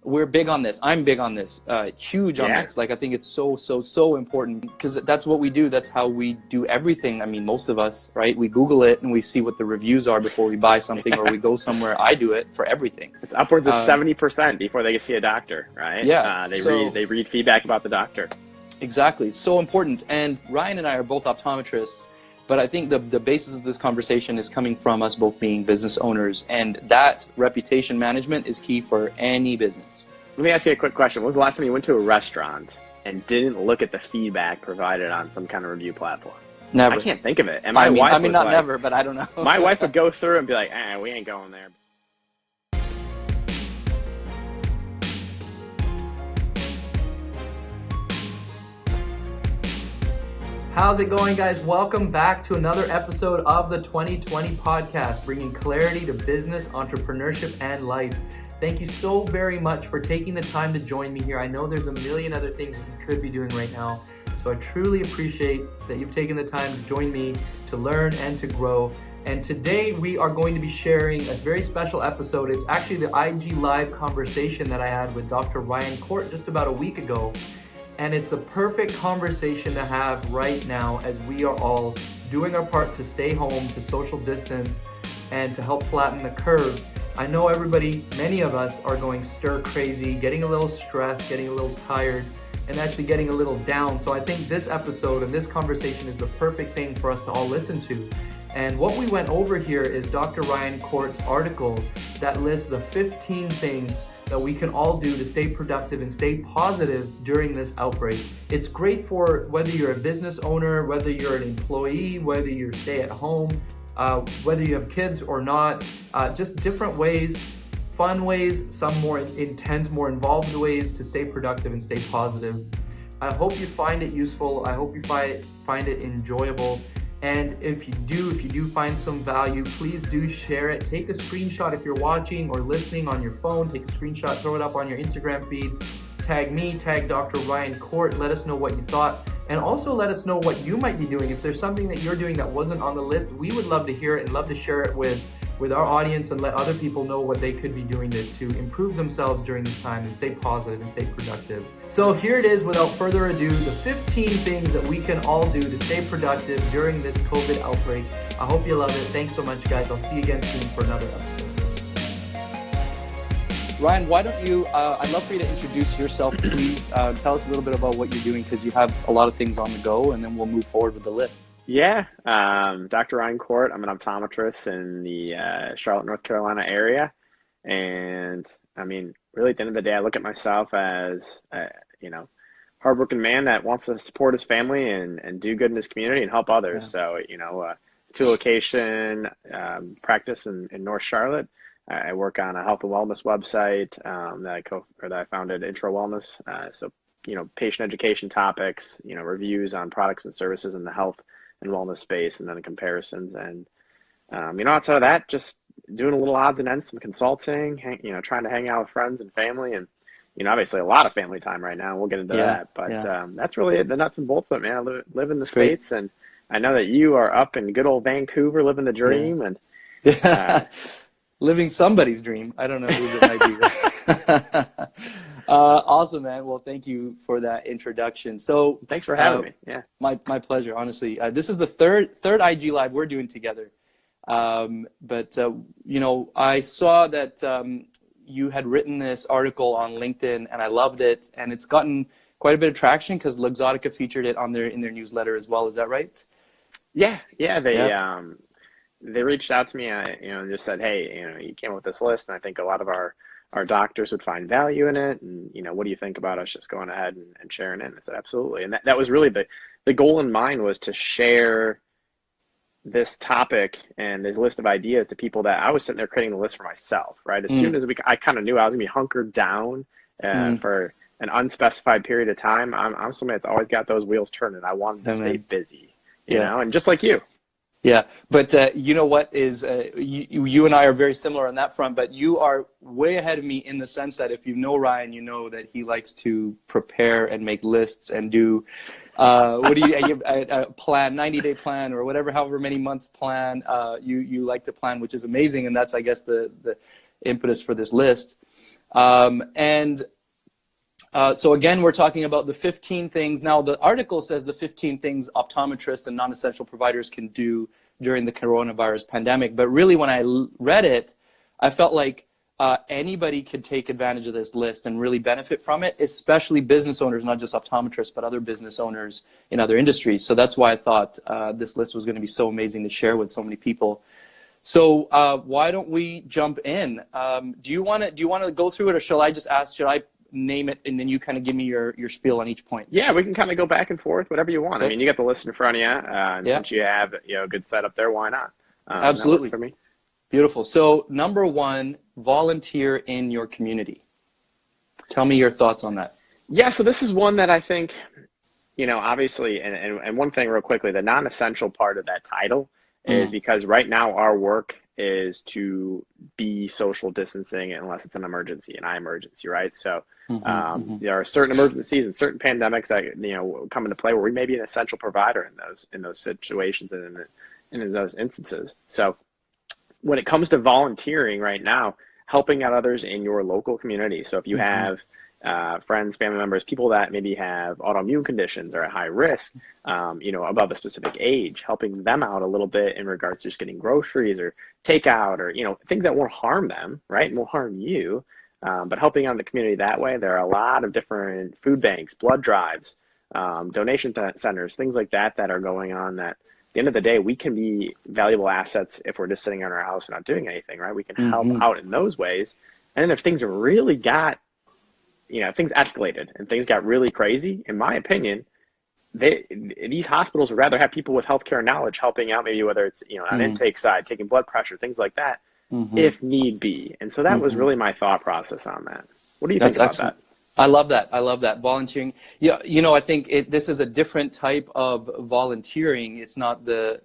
we're big on this. I'm big on this, huge on this. Like, I think it's so important because that's what we do. That's how we do everything. I mean, most of us, right? We Google it and we see what the reviews are before we buy something or we go somewhere. I do it for everything. It's upwards of 70% before they see a doctor, right? Yeah. They read feedback about the doctor. Exactly. It's so important. And Ryan and I are both optometrists. But I think the basis of this conversation is coming from us both being business owners, and that reputation management is key for any business. Let me ask you a quick question. When was the last time you went to a restaurant and didn't look at the feedback provided on some kind of review platform? Never. I can't think of it. And I mean, not never, but I don't know. My wife would go through and be like, we ain't going there. How's it going, guys? Welcome back to another episode of the 2020 podcast, bringing clarity to business, entrepreneurship, and life. Thank you so very much for taking the time to join me here. I know there's a million other things that you could be doing right now, so I truly appreciate that you've taken the time to join me to learn and to grow. And today we are going to be sharing a very special episode. It's actually the IG Live conversation that I had with Dr. Ryan Corte just about a week ago. And it's the perfect conversation to have right now as we are all doing our part to stay home, to social distance, and to help flatten the curve. I know many of us are going stir crazy, getting a little stressed, getting a little tired, and actually getting a little down. So I think this episode and this conversation is the perfect thing for us to all listen to. And what we went over here is Dr. Ryan Corte's article that lists the 15 things that we can all do to stay productive and stay positive during this outbreak. It's great for whether you're a business owner, whether you're an employee, whether you're stay at home, whether you have kids or not, just different ways, fun ways, some more intense, more involved ways to stay productive and stay positive. I hope you find it useful. I hope you find it enjoyable. And if you do find some value, please do share it. Take a screenshot if you're watching or listening on your phone. Take a screenshot, throw it up on your Instagram feed. Tag me, tag Dr. Ryan Corte. Let us know what you thought. And also let us know what you might be doing. If there's something that you're doing that wasn't on the list, we would love to hear it and love to share it with our audience and let other people know what they could be doing to improve themselves during this time and stay positive and stay productive. So here it is, without further ado, the 15 things that we can all do to stay productive during this COVID outbreak. I hope you love it. Thanks so much, guys. I'll see you again soon for another episode. Ryan, why don't you, I'd love for you to introduce yourself, please. Tell us a little bit about what you're doing because you have a lot of things on the go, and then we'll move forward with the list. Yeah, Dr. Ryan Corte. I'm an optometrist in the Charlotte, North Carolina area. And I mean, really at the end of the day, I look at myself as a, hardworking man that wants to support his family and do good in his community and help others. Yeah. So, two location practice in North Charlotte. I work on a health and wellness website that I founded, Intro Wellness. So, patient education topics, reviews on products and services in the health and wellness space, and then comparisons. And, outside of that, just doing a little odds and ends, some consulting, trying to hang out with friends and family, and, obviously a lot of family time right now, and we'll get into that. But that's really it, the nuts and bolts of it, man. I live in the States, and I know that you are up in good old Vancouver living the dream. And living somebody's dream. I don't know whose it might be. Awesome, man. Well, thank you for that introduction. So thanks for having me. Yeah, my pleasure. Honestly, this is the third IG Live we're doing together. But I saw that you had written this article on LinkedIn, and I loved it. And it's gotten quite a bit of traction because Luxottica featured it in their newsletter as well. Is that right? Yeah. They reached out to me, and just said, hey, you came up with this list, and I think a lot of our doctors would find value in it. And, what do you think about us just going ahead and sharing it? And I said, absolutely. And that was really the goal in mind, was to share this topic and this list of ideas to people that I was sitting there creating the list for myself, right? As soon as I kind of knew I was gonna be hunkered down for an unspecified period of time, I'm somebody that's always got those wheels turning. I wanted to stay busy, you know, and just like you. Yeah, but you know what is, you and I are very similar on that front, but you are way ahead of me in the sense that if you know Ryan, you know that he likes to prepare and make lists and do, a plan, 90-day plan or whatever, however many months plan, you like to plan, which is amazing. And that's, I guess, the impetus for this list. So again, we're talking about the 15 things. Now, the article says the 15 things optometrists and non-essential providers can do during the coronavirus pandemic. But really, when I read it, I felt like anybody could take advantage of this list and really benefit from it, especially business owners, not just optometrists, but other business owners in other industries. So that's why I thought this list was going to be so amazing to share with so many people. So why don't we jump in? Do you want to go through it, or shall I just ask? Should I name it and then you kind of give me your spiel on each point? Yeah, we can kind of go back and forth, whatever you want. Okay. I mean, you got the list in front of you, and since you have a good setup there, why not? Absolutely. That works for me. Beautiful. So number one, volunteer in your community. Tell me your thoughts on that. Yeah, so this is one that I think, obviously, and one thing real quickly, the non-essential part of that title is because right now our work is to be social distancing unless it's an emergency, an eye emergency, right? So there are certain emergencies and certain pandemics that come into play where we may be an essential provider in those situations and in those instances. So when it comes to volunteering right now, helping out others in your local community. So if you have friends, family members, people that maybe have autoimmune conditions or at high risk, above a specific age, helping them out a little bit in regards to just getting groceries or takeout or, things that won't harm them, right? And will harm you. But helping out the community that way, there are a lot of different food banks, blood drives, donation centers, things like that are going on that at the end of the day, we can be valuable assets if we're just sitting in our house and not doing anything, right? We can help out in those ways. And then if things really got, things escalated and things got really crazy, in my opinion, these hospitals would rather have people with healthcare knowledge helping out, maybe whether it's, on intake side, taking blood pressure, things like that, if need be. And so that was really my thought process on that. What do you think about that? I love that. I love that. Volunteering. Yeah, I think this is a different type of volunteering. It's not the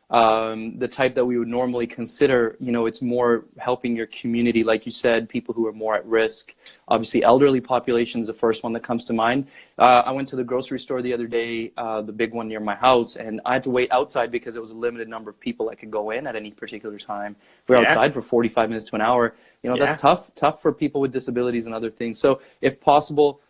type that we would normally consider. It's more helping your community, like you said, people who are more at risk. Obviously, elderly population is the first one that comes to mind. I went to the grocery store the other day, the big one near my house, and I had to wait outside because there was a limited number of people that could go in at any particular time. We were outside for 45 minutes to an hour. That's tough for people with disabilities and other things. So if possible,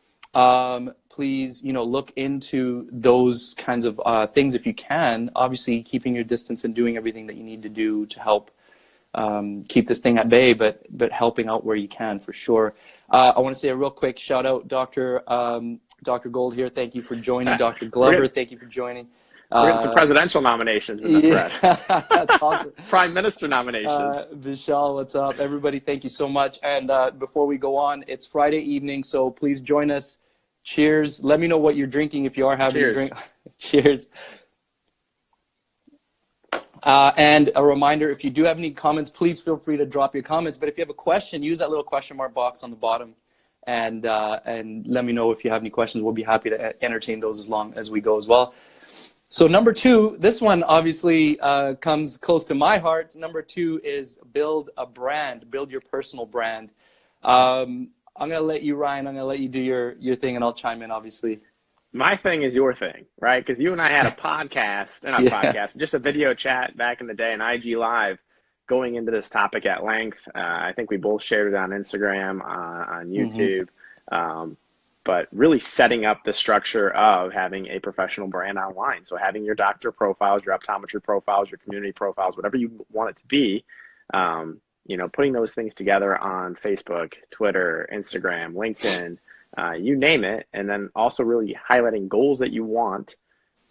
please, look into those kinds of things if you can. Obviously, keeping your distance and doing everything that you need to do to help keep this thing at bay, but helping out where you can for sure. I want to say a real quick shout out, Dr. Gold here. Thank you for joining. Dr. Glover, thank you for joining. We're getting some presidential nominations in the thread. That's awesome. Prime Minister nomination. Vishal, what's up? Everybody, thank you so much. And before we go on, it's Friday evening, so please join us. Cheers. Let me know what you're drinking if you are having a drink. Cheers. And a reminder, if you do have any comments, please feel free to drop your comments. But if you have a question, use that little question mark box on the bottom and let me know if you have any questions. We'll be happy to entertain those as long as we go as well. So number two, this one obviously comes close to my heart. Number two is build a brand, build your personal brand. I'm going to let you, Ryan, I'm going to let you do your thing and I'll chime in, obviously. My thing is your thing, right? Because you and I had a podcast, just a video chat back in the day, an IG Live, going into this topic at length. I think we both shared it on Instagram, on YouTube, but really setting up the structure of having a professional brand online. So having your doctor profiles, your optometry profiles, your community profiles, whatever you want it to be, putting those things together on Facebook, Twitter, Instagram, LinkedIn, you name it, and then also really highlighting goals that you want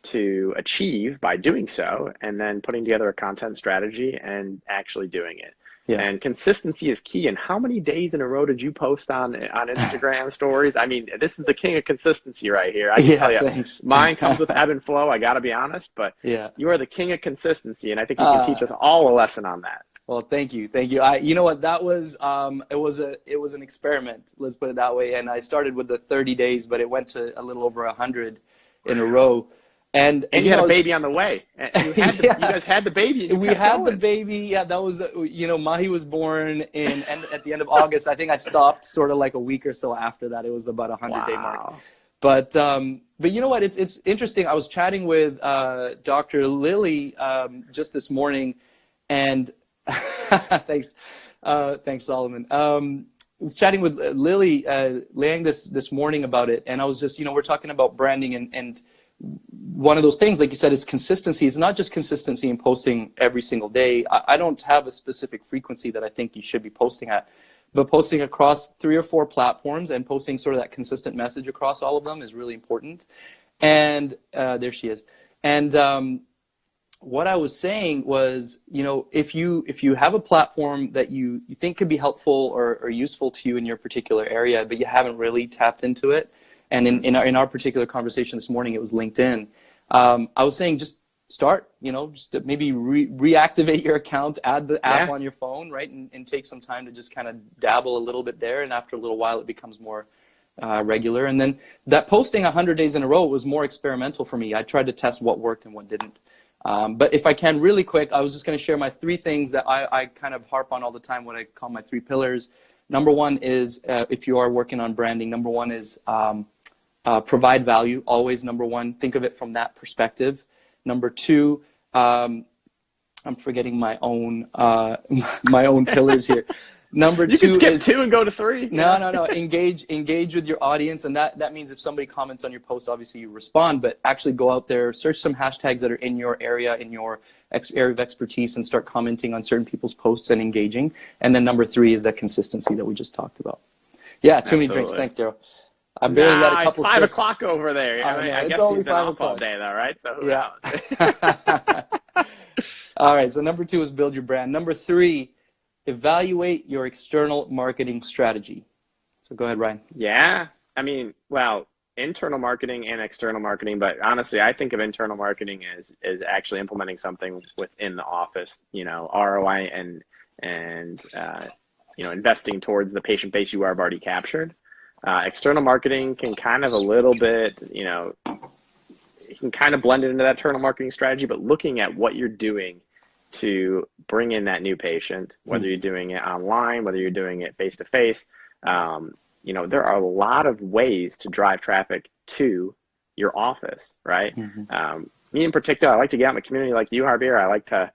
to achieve by doing so, and then putting together a content strategy and actually doing it. Yeah. And consistency is key. And how many days in a row did you post on Instagram stories? I mean, this is the king of consistency right here. I can tell you, thanks. Mine comes with ebb and flow. I got to be honest, but you are the king of consistency, and I think you can teach us all a lesson on that. Well, thank you. You know what, that was, it was an experiment, let's put it that way. And I started with the 30 days, but it went to a little over 100 in a row. And you had a baby on the way. You guys had the baby. We had the baby. Yeah, that was, Mahi was born at the end of August. I think I stopped sort of like a week or so after that. It was about a 100-day mark. But you know what, it's interesting. I was chatting with Dr. Lily just this morning, and thanks Solomon. was chatting with Lily Liang this morning about it, and I was just, we're talking about branding, and one of those things, like you said, is consistency. It's not just consistency in posting every single day. I don't have a specific frequency that I think you should be posting at, but posting across 3 or 4 platforms and posting sort of that consistent message across all of them is really important. And there she is. And what I was saying was, if you have a platform that you think could be helpful or useful to you in your particular area, but you haven't really tapped into it, and in our particular conversation this morning, it was LinkedIn. I was saying just start, just maybe reactivate your account, add the app on your phone, right, and take some time to just kind of dabble a little bit there, and after a little while, it becomes more regular. And then that posting 100 days in a row was more experimental for me. I tried to test what worked and what didn't. But if I can, really quick, I was just going to share my 3 things that I kind of harp on all the time, what I call my 3 pillars. Number 1 is, if you are working on branding, number 1 is provide value, always number 1. Think of it from that perspective. Number 2, I'm forgetting my own pillars here. Number 2 you can skip is 2 and go to 3. No. Engage with your audience, and that means if somebody comments on your post, obviously you respond, but actually go out there, search some hashtags that are in your area, in your area of expertise, and start commenting on certain people's posts and engaging. And then number 3 is that consistency that we just talked about. Yeah, too many drinks. Thanks, Daryl. I barely got a couple. It's 5 o'clock over there. I guess only you've been 5 off all o'clock. day, though, right? So who knows? All right. So number 2 is build your brand. Number 3. Evaluate your external marketing strategy. So go ahead, Ryan. Yeah. I mean, well, internal marketing and external marketing, but honestly, I think of internal marketing as actually implementing something within the office, ROI and investing towards the patient base you have already captured. External marketing can kind of a little bit, you can kind of blend it into that internal marketing strategy, but looking at what you're doing to bring in that new patient, whether you're doing it online, whether you're doing it face-to-face, there are a lot of ways to drive traffic to your office, right? Me in particular, I like to get out in the community like you, Javier. I like to,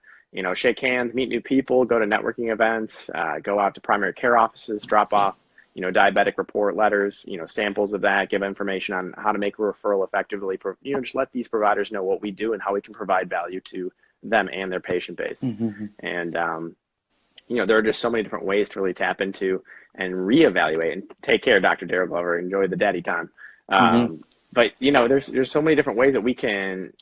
shake hands, meet new people, go to networking events, go out to primary care offices, drop off, diabetic report letters, samples of that, give information on how to make a referral effectively, just let these providers know what we do and how we can provide value to them and their patient base. And, there are just so many different ways to really tap into and reevaluate. And take care, Dr. Daryl Glover. Enjoy the daddy time. But, there's so many different ways that we can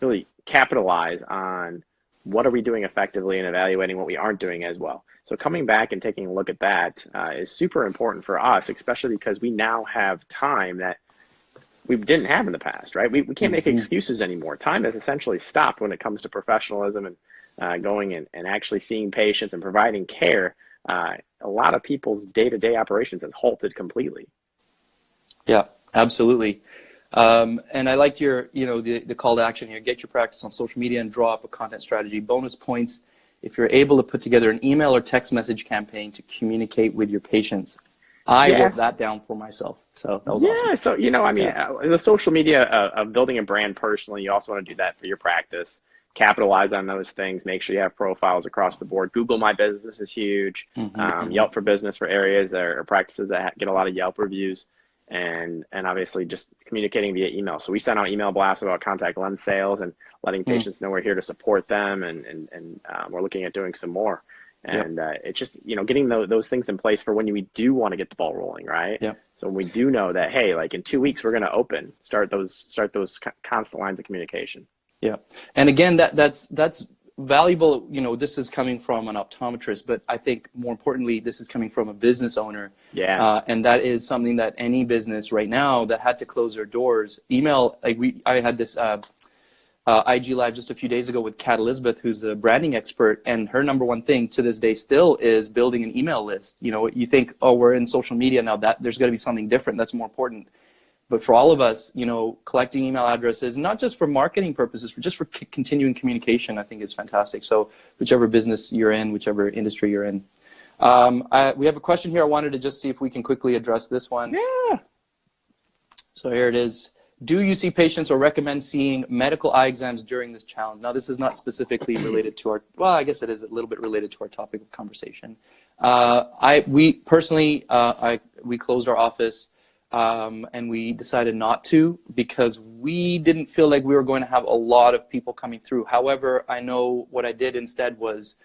really capitalize on what are we doing effectively and evaluating what we aren't doing as well. So coming back and taking a look at that is super important for us, especially because we now have time that we didn't have in the past, right? We can't make excuses anymore. Time has essentially stopped when it comes to professionalism and going and actually seeing patients and providing care. A lot of people's day-to-day operations has halted completely. Yeah, absolutely. And I liked your, the call to action here. Get your practice on social media and draw up a content strategy. Bonus points if you're able to put together an email or text message campaign to communicate with your patients. I wrote that down for myself. So that was awesome. So, the social media of building a brand personally, you also want to do that for your practice. Capitalize on those things. Make sure you have profiles across the board. Google My Business is huge. Yelp for Business for areas or practices that get a lot of Yelp reviews. And obviously just communicating via email. So we send out email blasts about contact lens sales and letting patients know we're here to support them. And we're looking at doing some more. And it's just, getting those things in place for when we do want to get the ball rolling, right? So when we do know that, hey, like in 2 weeks, we're going to open, start those constant lines of communication. Yeah. And again, that's valuable. This is coming from an optometrist, but I think more importantly, this is coming from a business owner. And that is something that any business right now that had to close their doors, email, I had this IG Live just a few days ago with Kat Elizabeth, who's a branding expert, and her number 1 thing to this day still is building an email list. You think, oh, we're in social media now, that there's got to be something different that's more important. But for all of us, collecting email addresses, not just for marketing purposes, just for continuing communication, I think is fantastic. So whichever business you're in, whichever industry you're in. We have a question here. I wanted to just see if we can quickly address this one. Yeah. So here it is. Do you see patients or recommend seeing medical eye exams during this challenge? Now, this is not specifically related to our, well, I guess it is a little bit related to our topic of conversation. We personally, we closed our office and we decided not to because we didn't feel like we were going to have a lot of people coming through. However, I know what I did instead was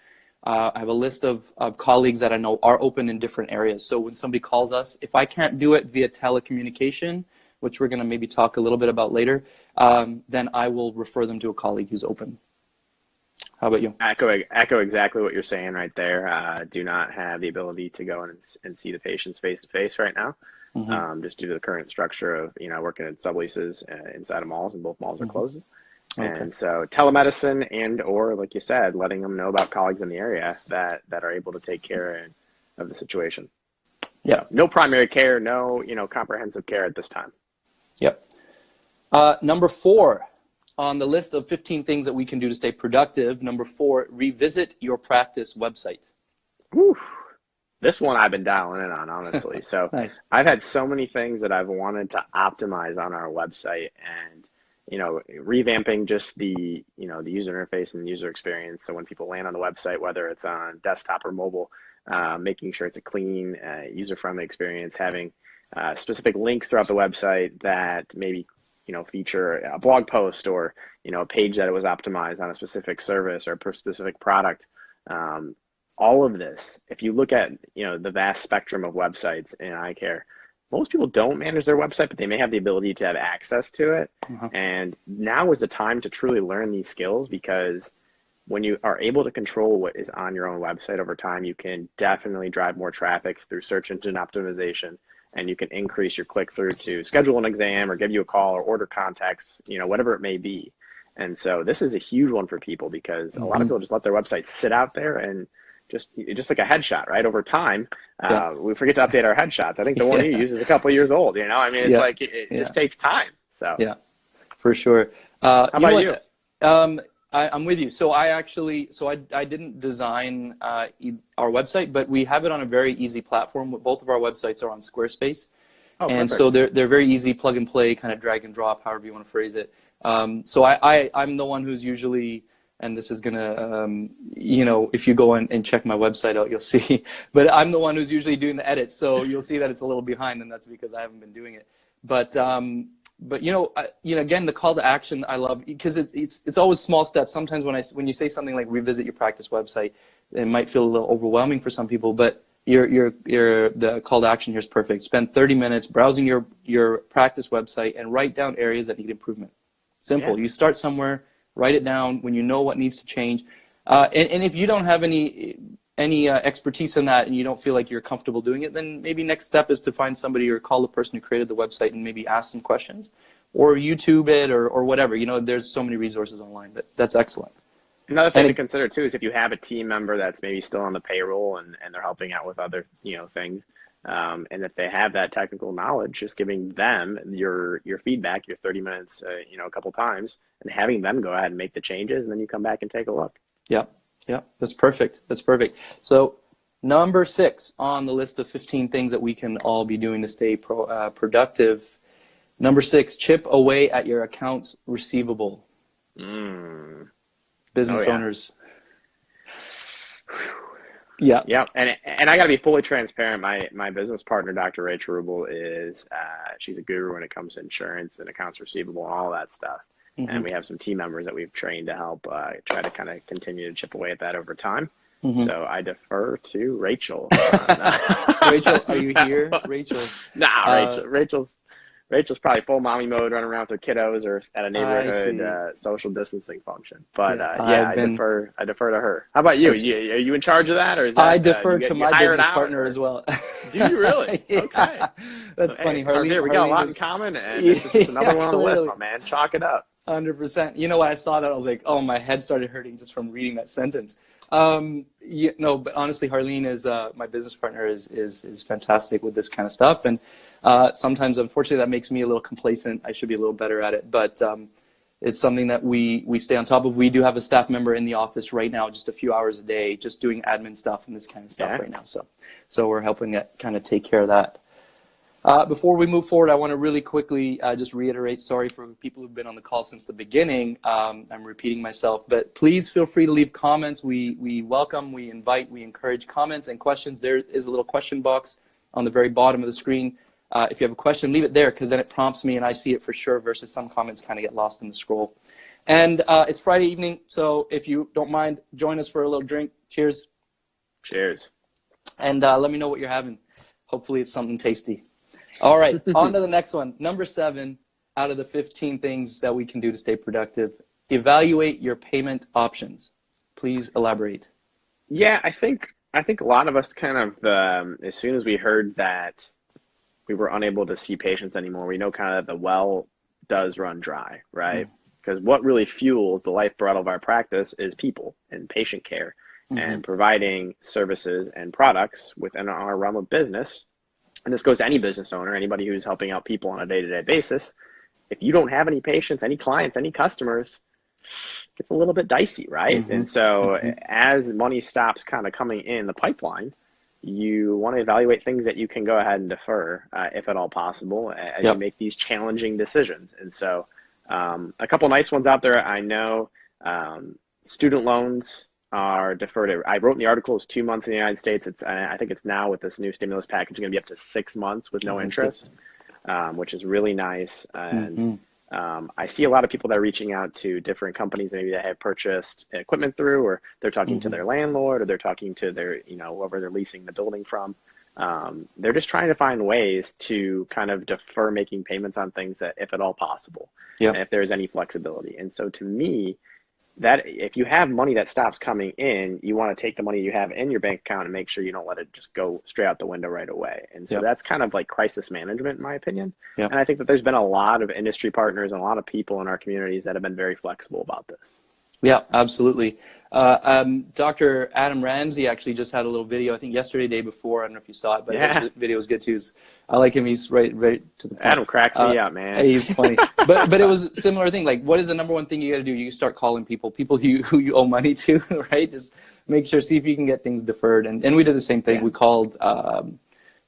I have a list of colleagues that I know are open in different areas. So when somebody calls us, if I can't do it via telecommunication, which we're going to maybe talk a little bit about later, then I will refer them to a colleague who's open. How about you? Echo exactly what you're saying right there. Do not have the ability to go in and see the patients face to face right now, just due to the current structure of working in subleases inside of malls, and both malls are closed. Okay. And so telemedicine or, like you said, letting them know about colleagues in the area that are able to take care of the situation. Yeah. So, no primary care, no comprehensive care at this time. Yep. Number 4 on the list of 15 things that we can do to stay productive. Number 4, revisit your practice website. Whew. This one I've been dialing in on, honestly. So Nice. I've had so many things that I've wanted to optimize on our website, and revamping just the the user interface and the user experience. So when people land on the website, whether it's on desktop or mobile, making sure it's a clean, user-friendly experience, having specific links throughout the website that maybe feature a blog post or a page that it was optimized on a specific service or a specific product. All of this, if you look at the vast spectrum of websites in eye care, most people don't manage their website, but they may have the ability to have access to it. And now is the time to truly learn these skills, because when you are able to control what is on your own website over time, you can definitely drive more traffic through search engine optimization, and you can increase your click-through to schedule an exam or give you a call or order contacts, whatever it may be. And so this is a huge one for people, because a lot of people just let their website sit out there and just like a headshot, right? Over time, we forget to update our headshots. I think the one you use is a couple of years old. I mean, it's like it just takes time. So yeah, for sure. How about you? I'm with you. So I didn't design our website, but we have it on a very easy platform. Both of our websites are on Squarespace. And perfect. So they're very easy, plug and play, kind of drag and drop, however you want to phrase it. So I'm the one who's usually, and this is gonna, if you go and check my website out, you'll see, but I'm the one who's usually doing the edits. So you'll see that it's a little behind, and that's because I haven't been doing it. But again, the call to action I love, because it's always small steps. Sometimes when you say something like revisit your practice website, it might feel a little overwhelming for some people, but the call to action here is perfect. Spend 30 minutes browsing your practice website and write down areas that need improvement. Simple. Yeah. You start somewhere, write it down when you know what needs to change. And if you don't have any expertise in that and you don't feel like you're comfortable doing it, then maybe next step is to find somebody or call the person who created the website and maybe ask some questions, or YouTube it or whatever. There's so many resources online. That's excellent. Another thing to consider too is if you have a team member that's maybe still on the payroll and they're helping out with other things, and if they have that technical knowledge, just giving them your feedback, your 30 minutes, a couple times, and having them go ahead and make the changes, and then you come back and take a look. Yeah, that's perfect. So number 6 on the list of 15 things that we can all be doing to stay productive. Number 6, chip away at your accounts receivable. Business owners. Yeah. And I got to be fully transparent. My business partner, Dr. Rachel Rubel, is she's a guru when it comes to insurance and accounts receivable and all that stuff. And we have some team members that we've trained to help try to kind of continue to chip away at that over time. So I defer to Rachel. Rachel, are you here? Rachel. Nah, Rachel's probably full mommy mode, running around with her kiddos or at a neighborhood social distancing function. But I defer to her. How about you? Are you in charge of that, or is that, I defer to my business partner as well. Do you really? Yeah. Okay. That's funny. Harleen, we got a lot in common, and it's another one on the list, my man. Chalk it up. 100%. When I saw that, I was like, oh, my head started hurting just from reading that sentence. But honestly, Harleen is my business partner is fantastic with this kind of stuff, and sometimes, unfortunately, that makes me a little complacent. I should be a little better at it, but it's something that we stay on top of. We do have a staff member in the office right now, just a few hours a day, just doing admin stuff and this kind of stuff right now. So we're helping it kind of take care of that. Before we move forward, I want to really quickly just reiterate, sorry for people who've been on the call since the beginning. I'm repeating myself, but please feel free to leave comments. We welcome, we invite, we encourage comments and questions. There is a little question box on the very bottom of the screen. If you have a question, leave it there, because then it prompts me and I see it for sure, versus some comments kind of get lost in the scroll. And it's Friday evening, so if you don't mind, join us for a little drink. Cheers. Cheers. And let me know what you're having. Hopefully it's something tasty. All right, on to the next one. Number 7 out of the 15 things that we can do to stay productive. Evaluate your payment options. Please elaborate. Yeah, I think a lot of us kind of, as soon as we heard that we were unable to see patients anymore, we know kind of that the well does run dry, right? Because what really fuels the lifeblood of our practice is people and patient care, and providing services and products within our realm of business. And this goes to any business owner, anybody who's helping out people on a day-to-day basis. If you don't have any patients, any clients, any customers, it gets a little bit dicey, right? And so as money stops kind of coming in the pipeline, you want to evaluate things that you can go ahead and defer, if at all possible, as you make these challenging decisions. And so a couple nice ones out there. I know student loans are deferred. I wrote in the article, it's 2 months in the United States. I think it's now, with this new stimulus package, going to be up to 6 months with no interest, which is really nice. And I see a lot of people that are reaching out to different companies, maybe that have purchased equipment through, or they're talking to their landlord, or they're talking to their, whoever they're leasing the building from. They're just trying to find ways to kind of defer making payments on things, that if at all possible, and if there's any flexibility. And so to me, that if you have money that stops coming in, you want to take the money you have in your bank account and make sure you don't let it just go straight out the window right away. And so that's kind of like crisis management, in my opinion. And I think that there's been a lot of industry partners and a lot of people in our communities that have been very flexible about this. Yeah, absolutely. Dr. Adam Ramsey actually just had a little video, I think yesterday, day before. I don't know if you saw it, but his video was good too. I like him. He's right to the point. Adam cracks me up, man. He's funny. but it was a similar thing. Like, what is the number one thing you got to do? You start calling people who you owe money to, right? Just make sure, see if you can get things deferred. And we did the same thing. We called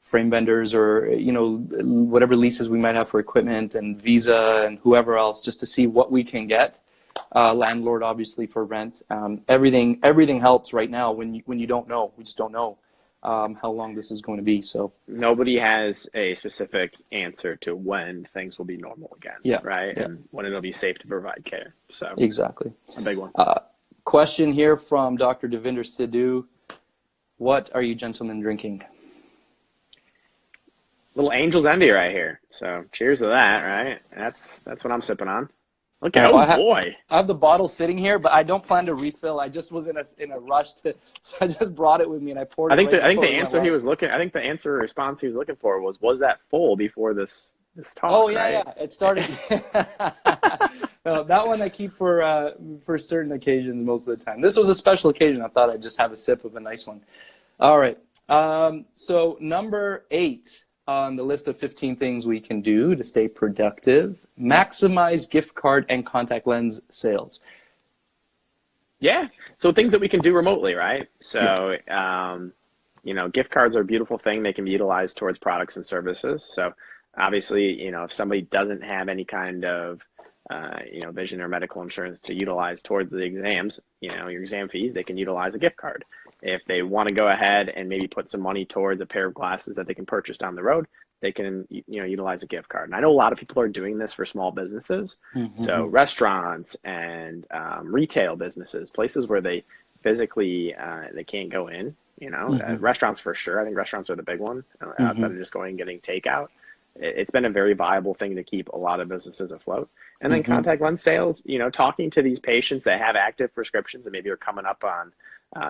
frame vendors, or whatever leases we might have for equipment, and Visa and whoever else, just to see what we can get. Landlord, obviously, for rent. Everything helps right now when you don't know. We just don't know how long this is going to be. So nobody has a specific answer to when things will be normal again, right? And when it'll be safe to provide care. So exactly, a big one. Question here from Dr. Devinder Sidhu. What are you gentlemen drinking? Little Angel's Envy right here. So cheers to that, right? That's what I'm sipping on. Okay, boy. I have the bottle sitting here, but I don't plan to refill. I just was in a rush so I just brought it with me and I poured it. I think the answer response he was looking for was that full before this talk? Oh yeah, right? It started. No, that one I keep for certain occasions most of the time. This was a special occasion. I thought I'd just have a sip of a nice one. All right. So number 8. On the list of 15 things we can do to stay productive: maximize gift card and contact lens sales. Yeah, so things that we can do remotely, right? So, gift cards are a beautiful thing. They can be utilized towards products and services. So obviously, if somebody doesn't have any kind of, vision or medical insurance to utilize towards the exams, your exam fees, they can utilize a gift card. If they want to go ahead and maybe put some money towards a pair of glasses that they can purchase down the road, they can, utilize a gift card. And I know a lot of people are doing this for small businesses. So restaurants and retail businesses, places where they physically, they can't go in, restaurants for sure. I think restaurants are the big one, outside of just going and getting takeout. It's been a very viable thing to keep a lot of businesses afloat. And then contact lens sales, talking to these patients that have active prescriptions and maybe are coming up on,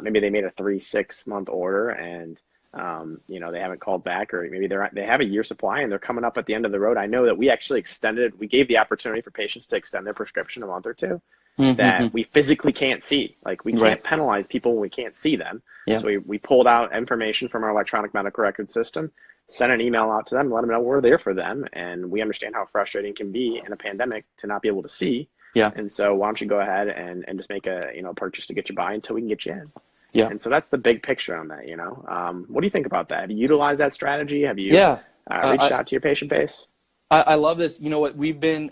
maybe they made a 3-6 month order and, they haven't called back, or maybe they have a year supply and they're coming up at the end of the road. I know that we actually we gave the opportunity for patients to extend their prescription a month or two that we physically can't see. Like, we can't penalize people when we can't see them. So we pulled out information from our electronic medical record system, sent an email out to them, let them know we're there for them. And we understand how frustrating it can be in a pandemic to not be able to see. And so why don't you go ahead and just make a, purchase to get you by until we can get you in. And so that's the big picture on that, What do you think about that? Have you utilized that strategy? Have you reached out to your patient base? I love this. You know what, we've been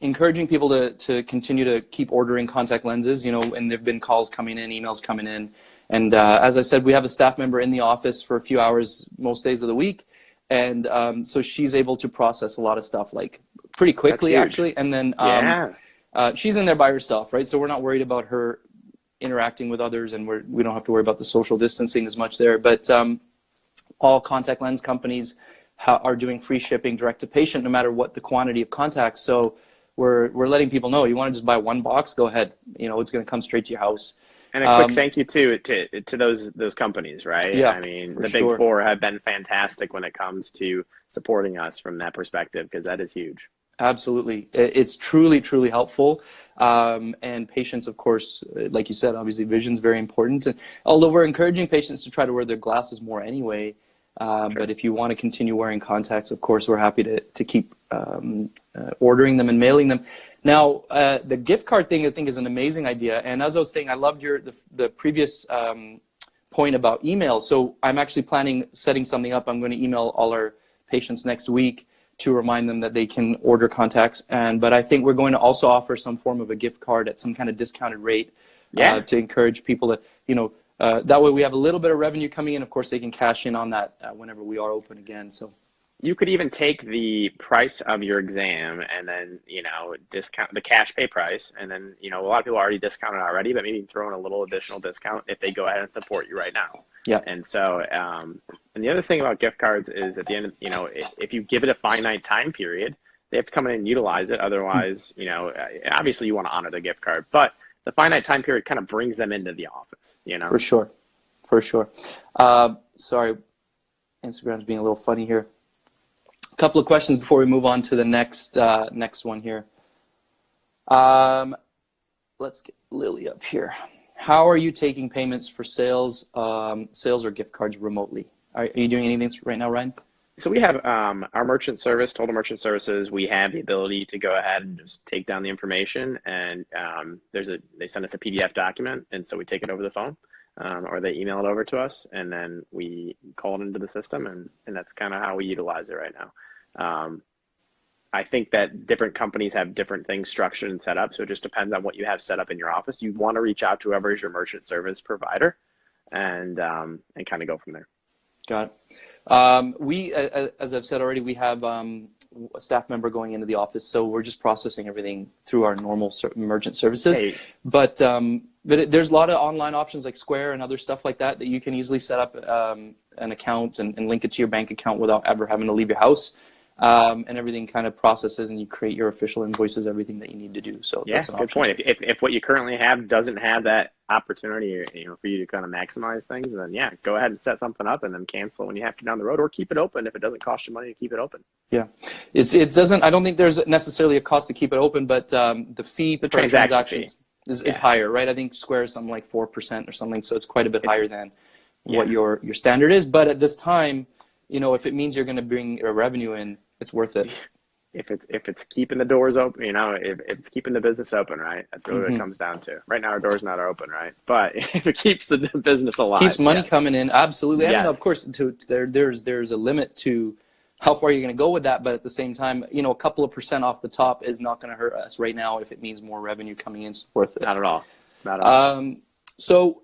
encouraging people to continue to keep ordering contact lenses, you know, and there've been calls coming in, emails coming in. And as I said, we have a staff member in the office for a few hours most days of the week. And so she's able to process a lot of stuff like pretty quickly, actually. And then she's in there by herself, right? So we're not worried about her interacting with others, and we don't have to worry about the social distancing as much there. But all contact lens companies are doing free shipping direct to patient, no matter what the quantity of contacts. So we're letting people know, you want to just buy one box, go ahead. You know, it's going to come straight to your house. And a quick thank you to those companies, right? Yeah, I mean, the Big Four have been fantastic when it comes to supporting us from that perspective, because that is huge. Absolutely. It's truly, truly helpful. And patients, of course, like you said, obviously vision's very important. And although we're encouraging patients to try to wear their glasses more anyway, but if you want to continue wearing contacts, of course, we're happy to keep ordering them and mailing them. Now, the gift card thing, I think, is an amazing idea. And as I was saying, I loved the previous point about email. So I'm actually planning setting something up. I'm going to email all our patients next week to remind them that they can order contacts. But I think we're going to also offer some form of a gift card at some kind of discounted rate to encourage people to, you know, that way we have a little bit of revenue coming in. Of course, they can cash in on that whenever we are open again. So you could even take the price of your exam and then, you know, discount the cash pay price. And then, you know, a lot of people are already discounted already, but maybe throw in a little additional discount if they go ahead and support you right now. Yeah. And so, and the other thing about gift cards is at the end of, you know, if you give it a finite time period, they have to come in and utilize it. Otherwise, you know, obviously you want to honor the gift card, but the finite time period kind of brings them into the office, you know? For sure. For sure. Sorry, Instagram's being a little funny here. A couple of questions before we move on to the next one here. Let's get Lily up here. How are you taking payments for sales or gift cards remotely? Are you doing anything right now, Ryan? So we have our merchant service, Total Merchant Services. We have the ability to go ahead and just take down the information, and they send us a PDF document, and so we take it over the phone, or they email it over to us, and then we call it into the system, and that's kind of how we utilize it right now. I think that different companies have different things structured and set up, so it just depends on what you have set up in your office. You want to reach out to whoever is your merchant service provider, and kind of go from there. Got it. We, as I've said already, we have a staff member going into the office, so we're just processing everything through our normal merchant services. Hey. But there's a lot of online options like Square and other stuff like that you can easily set up an account and link it to your bank account without ever having to leave your house. And everything kind of processes, and you create your official invoices, everything that you need to do. So yeah, that's an good point. If what you currently have doesn't have that opportunity, you know, for you to kind of maximize things, then yeah, go ahead and set something up and then cancel when you have to down the road, or keep it open if it doesn't cost you money to keep it open. Yeah, it doesn't. I don't think there's necessarily a cost to keep it open, but the fee per transaction is higher, right? I think Square is something like 4% or something, so it's quite a bit higher than what your standard is. But at this time, you know, if it means you're going to bring a revenue in, it's worth it. If it's keeping the doors open, you know, if it's keeping the business open, right? That's really what it comes down to. Right now, our door's not open, right? But if it keeps the business alive, keeps money coming in, absolutely. Yes. And of course, there's a limit to how far you're going to go with that. But at the same time, you know, a couple of % off the top is not going to hurt us right now if it means more revenue coming in. It's worth it. Not at all. Not at all. So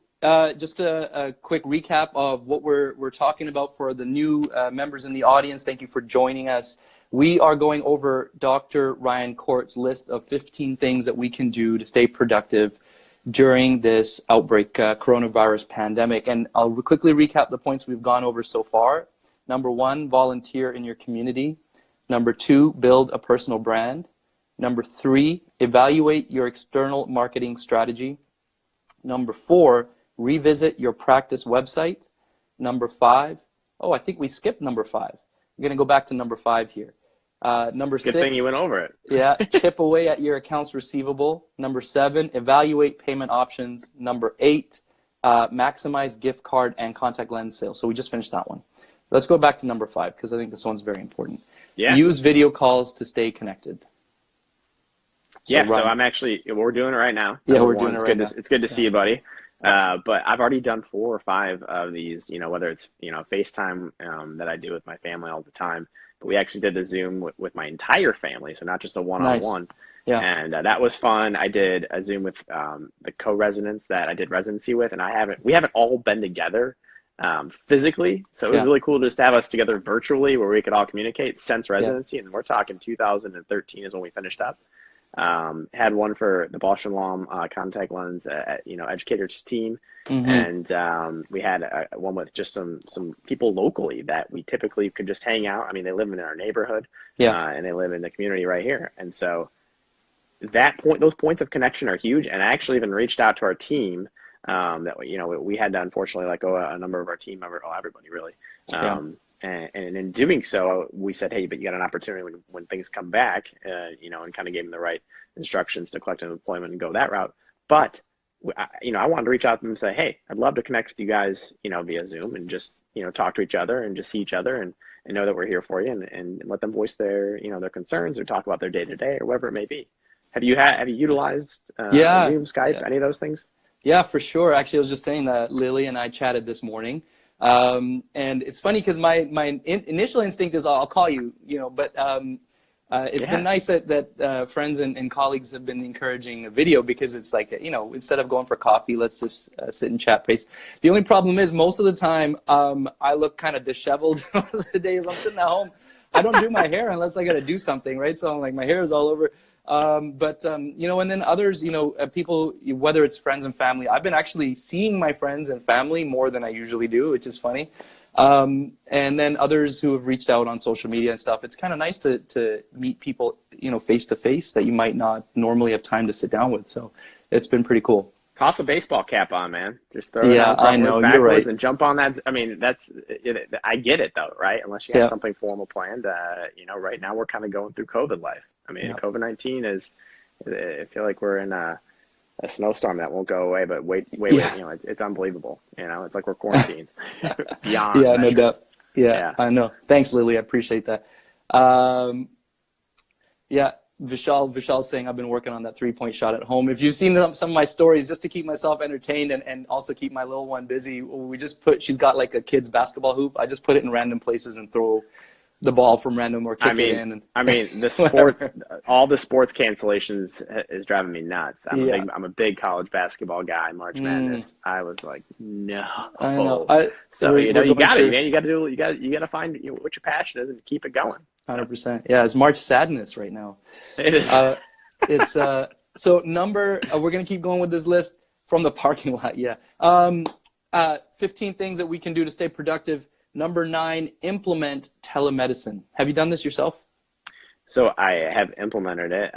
just a quick recap of what we're talking about for the new members in the audience. Thank you for joining us. We are going over Dr. Ryan Corte's list of 15 things that we can do to stay productive during this outbreak, coronavirus pandemic. And I'll quickly recap the points we've gone over so far. Number 1, volunteer in your community. Number 2, build a personal brand. Number 3, evaluate your external marketing strategy. Number 4, revisit your practice website. Number 5, I think we skipped number 5. We're going to go back to number 5 here. Number 6. Good thing you went over it. Yeah, chip away at your accounts receivable. Number 7, evaluate payment options. Number 8, maximize gift card and contact lens sales. So we just finished that one. Let's go back to number 5 because I think this one's very important. Yeah. Use video calls to stay connected. So I'm actually, we're doing it right now. Yeah, we're doing it right now. It's good to see you, buddy. But I've already done 4 or 5 of these, whether it's, FaceTime that I do with my family all the time. But we actually did the Zoom with my entire family, so not just a one-on-one. Nice. Yeah. And that was fun. I did a Zoom with the co-residents that I did residency with, and we haven't all been together physically. So it was really cool just to have us together virtually where we could all communicate since residency. And we're talking 2013 is when we finished up. Had one for the Bausch and Lomb contact lens, educators team, and we had one with just some people locally that we typically could just hang out. I mean, they live in our neighborhood, and they live in the community right here, and so those points of connection are huge. And I actually even reached out to our team that we had to unfortunately let go a number of our team members, everybody really. And in doing so, we said, hey, but you got an opportunity when things come back, and kind of gave them the right instructions to collect employment and go that route. But, I wanted to reach out to them and say, hey, I'd love to connect with you guys, via Zoom and just, talk to each other and just see each other and know that we're here for you and let them voice their, their concerns or talk about their day-to-day or whatever it may be. Have you utilized Zoom, Skype, any of those things? Yeah, for sure. Actually, I was just saying that Lily and I chatted this morning. And it's funny because my initial instinct is I'll call you, but it's been nice that friends and colleagues have been encouraging a video because it's like, instead of going for coffee, let's just sit and chat pace. The only problem is most of the time I look kind of disheveled most of the days I'm sitting at home. I don't do my hair unless I got to do something, right? So I'm like, my hair is all over. And then others, people, whether it's friends and family, I've been actually seeing my friends and family more than I usually do, which is funny. And then others who have reached out on social media and stuff, it's kind of nice to meet people, face to face that you might not normally have time to sit down with. So it's been pretty cool. Toss a baseball cap on, man. Just throw it out I know, backwards you're right. And jump on that. I mean, I get it though, right? Unless you have something formal planned. Right now we're kind of going through COVID life. I mean, COVID-19 I feel like we're in a snowstorm that won't go away, but wait, it's unbelievable. It's like we're quarantined beyond measures. No doubt. Yeah, I know. Thanks, Lily. I appreciate that. Vishal's saying I've been working on that 3-point shot at home. If you've seen some of my stories, just to keep myself entertained and also keep my little one busy, she's got like a kid's basketball hoop. I just put it in random places and throw the ball from random or kick it in. The sports, all the sports cancellations is driving me nuts. I'm a big college basketball guy. March Madness. I was like, no. I know. You got to, man. You got to find what your passion is and keep it going. 100%. Yeah, it's March Sadness right now. It is. It's so we're gonna keep going with this list from the parking lot. 15 things that we can do to stay productive. Number 9, implement telemedicine. Have you done this yourself? So I have implemented it.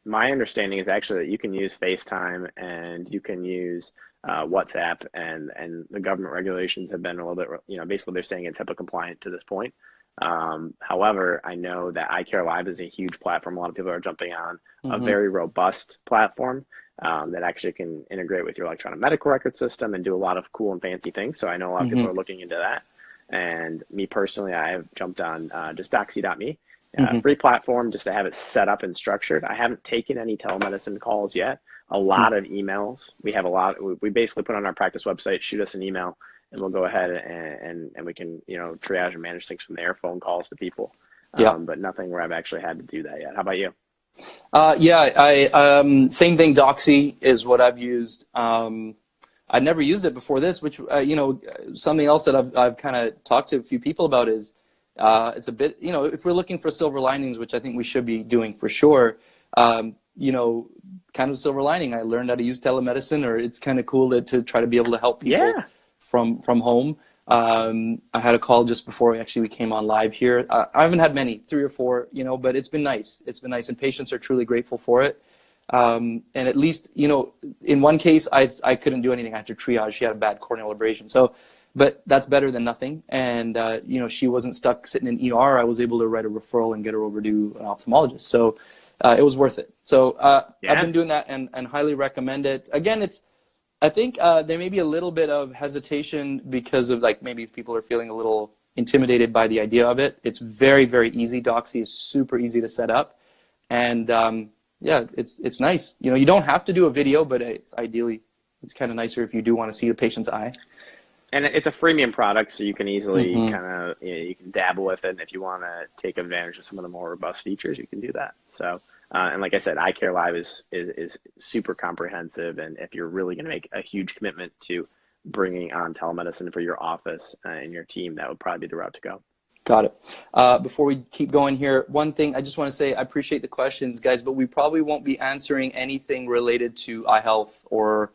My understanding is actually that you can use FaceTime and you can use WhatsApp, and the government regulations have been a little bit, basically they're saying it's HIPAA compliant to this point. However, I know that iCare Live is a huge platform. A lot of people are jumping on a very robust platform that actually can integrate with your electronic medical record system and do a lot of cool and fancy things. So I know a lot of people are looking into that. And me personally, I have jumped on just Doxy.me, free platform just to have it set up and structured. I haven't taken any telemedicine calls yet. A lot of emails. We basically put on our practice website, shoot us an email, and we'll go ahead and we can, triage and manage things from there, phone calls to people. But nothing where I've actually had to do that yet. How about you? Same thing. Doxy is what I've used. I'd never used it before this, which, something else that I've kind of talked to a few people about is it's a bit, if we're looking for silver linings, which I think we should be doing for sure, kind of silver lining. I learned how to use telemedicine, or it's kind of cool to try to be able to help people from home. I had a call just before we came on live here. I haven't had many, 3 or 4, but it's been nice. It's been nice, and patients are truly grateful for it. And at least, in one case, I couldn't do anything. I had to triage. She had a bad corneal abrasion. But that's better than nothing. And, she wasn't stuck sitting in ER. I was able to write a referral and get her over to an ophthalmologist. So it was worth it. So I've been doing that and highly recommend it. Again, I think there may be a little bit of hesitation because of maybe people are feeling a little intimidated by the idea of it. It's very, very easy. Doxy is super easy to set up. And it's nice. You don't have to do a video, but it's ideally it's kind of nicer if you do want to see the patient's eye. And it's a freemium product, so you can easily Mhm. kind of, you can dabble with it. And if you want to take advantage of some of the more robust features, you can do that. So, and like I said, Eye Care Live is super comprehensive. And if you're really going to make a huge commitment to bringing on telemedicine for your office and your team, that would probably be the route to go. Got it. Before we keep going here, one thing I just want to say, I appreciate the questions, guys, but we probably won't be answering anything related to eye health or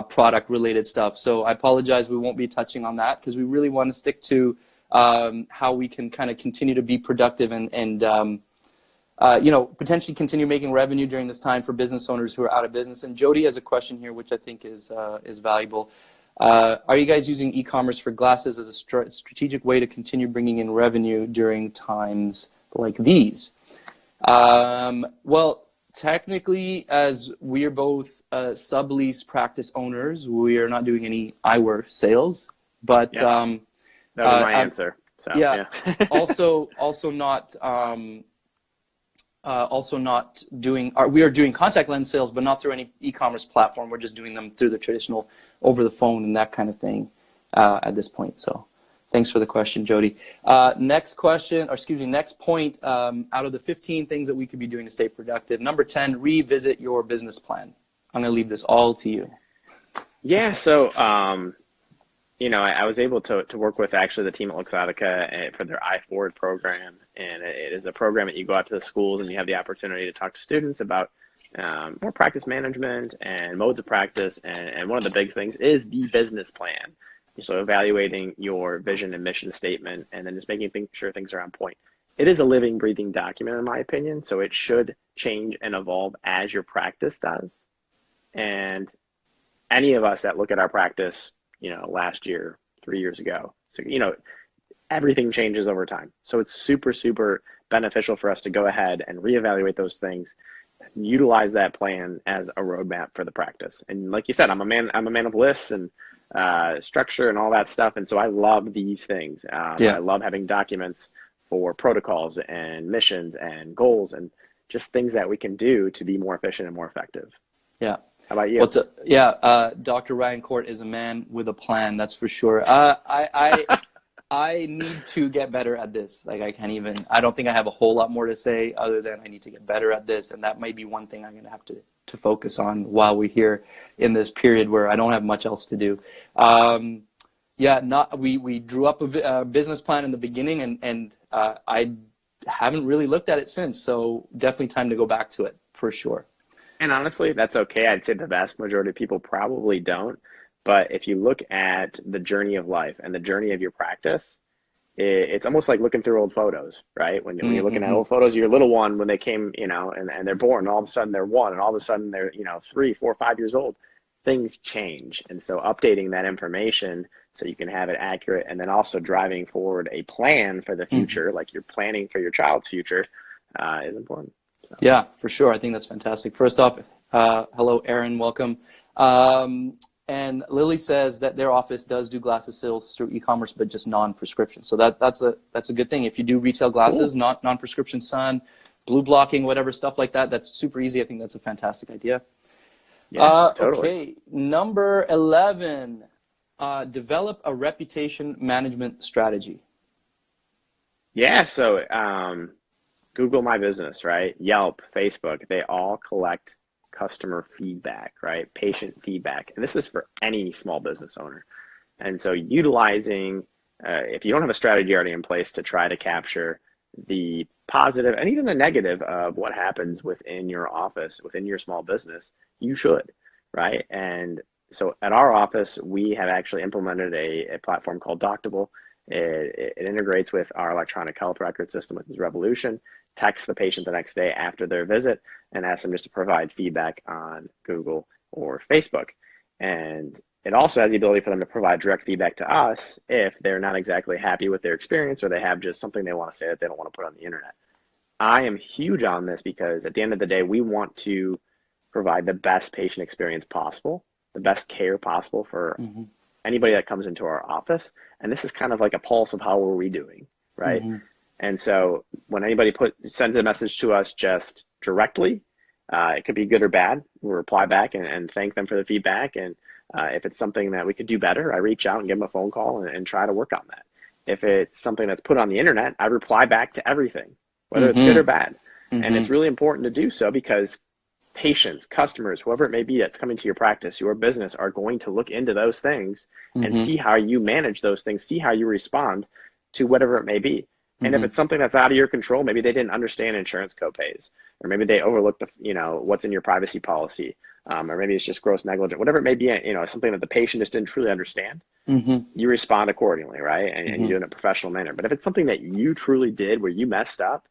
product related stuff. So I apologize, we won't be touching on that because we really want to stick to how we can kind of continue to be productive and potentially continue making revenue during this time for business owners who are out of business. And Jody has a question here, which I think is valuable. Are you guys using e-commerce for glasses as a strategic way to continue bringing in revenue during times like these? Well, technically, as we are both sublease practice owners, we are not doing any eyewear sales. But that was my answer. So, yeah. also not doing. We are doing contact lens sales, but not through any e-commerce platform. We're just doing them through the traditional over the phone and that kind of thing at this point. So thanks for the question, Jody. Next question, or excuse me, next point, out of the 15 things that we could be doing to stay productive, number 10, revisit your business plan. I'm going to leave this all to you. Yeah, so, I was able to work with actually the team at Luxottica for their iForward program. And it is a program that you go out to the schools and you have the opportunity to talk to students about more practice management and modes of practice. And one of the big things is the business plan. So evaluating your vision and mission statement and then just making sure things are on point. It is a living, breathing document, in my opinion. So it should change and evolve as your practice does. And any of us that look at our practice, last year, 3 years ago, so, everything changes over time. So it's super, super beneficial for us to go ahead and reevaluate those things, utilize that plan as a roadmap for the practice. And like you said, I'm a man of lists and structure and all that stuff. And so I love these things. I love having documents for protocols and missions and goals and just things that we can do to be more efficient and more effective. Yeah. How about you? Dr. Ryan Court is a man with a plan, that's for sure. I need to get better at this. Like I don't think I have a whole lot more to say other than I need to get better at this. And that might be one thing I'm going to have to focus on while we're here in this period where I don't have much else to do. We drew up a business plan in the beginning and I haven't really looked at it since. So definitely time to go back to it for sure. And honestly, that's okay. I'd say the vast majority of people probably don't. But if you look at the journey of life and the journey of your practice, it's almost like looking through old photos, right? When you're looking at old photos of your little one when they came, and they're born, and all of a sudden they're 1, and all of a sudden they're, 3, 4, 5 years old, things change. And so updating that information so you can have it accurate and then also driving forward a plan for the future, like you're planning for your child's future, is important. So. Yeah, for sure. I think that's fantastic. First off, hello, Aaron, welcome. And Lily says that their office does do glasses sales through e-commerce, but just non-prescription. So that's a good thing. If you do retail glasses, cool. non-prescription sun, blue blocking, whatever stuff like that, that's super easy. I think that's a fantastic idea. Yeah, totally. Okay, number 11, develop a reputation management strategy. Yeah, so Google My Business, right? Yelp, Facebook, they all collect customer feedback, right? Patient feedback. And this is for any small business owner. And so utilizing, if you don't have a strategy already in place to try to capture the positive and even the negative of what happens within your office, within your small business, you should, right? And so at our office, we have actually implemented a platform called Doctable. It integrates with our electronic health record system, which is Revolution, text the patient the next day after their visit and ask them just to provide feedback on Google or Facebook. And it also has the ability for them to provide direct feedback to us if they're not exactly happy with their experience or they have just something they want to say that they don't want to put on the internet. I am huge on this because at the end of the day, we want to provide the best patient experience possible, the best care possible for anybody that comes into our office. And this is kind of like a pulse of how are we doing, right? And so when anybody sends a message to us just directly, it could be good or bad. We'll reply back and thank them for the feedback. And If it's something that we could do better, I reach out and give them a phone call and try to work on that. If it's something that's put on the internet, I reply back to everything, whether it's good or bad. And it's really important to do so because patients, customers, whoever it may be that's coming to your practice, your business, are going to look into those things and see how you manage those things, see how you respond to whatever it may be. And if it's something that's out of your control, maybe they didn't understand insurance copays, or maybe they overlooked what's in your privacy policy, or maybe it's just gross negligence, whatever it may be, something that the patient just didn't truly understand, you respond accordingly, right? And you do it in a professional manner. But if it's something that you truly did where you messed up,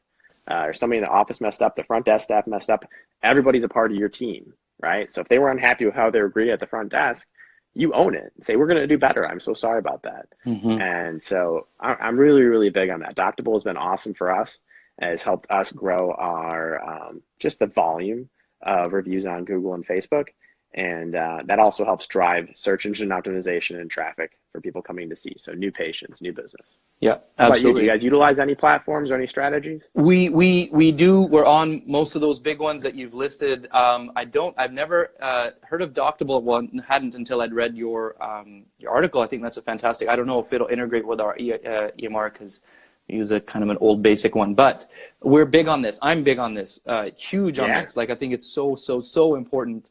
or somebody in the office messed up, the front desk staff messed up, everybody's a part of your team, right? So if they were unhappy with how they were greeted at the front desk, you own it. Say, we're going to do better. I'm so sorry about that. And so I'm really, really big on that. Doctable has been awesome for us. It has helped us grow our just the volume of reviews on Google and Facebook. And that also helps drive search engine optimization and traffic for people coming to see. So new patients, new business. Yeah, How about you? absolutely. Do you guys utilize any platforms or any strategies? We do. We're on most of those big ones that you've listed. I've never heard of Doctable. Well, hadn't until I'd read your article. I think that's a fantastic. I don't know if it'll integrate with our EMR because we use a kind of an old basic one, but we're big on this. I'm big on this, huge on this. Like, I think it's so important.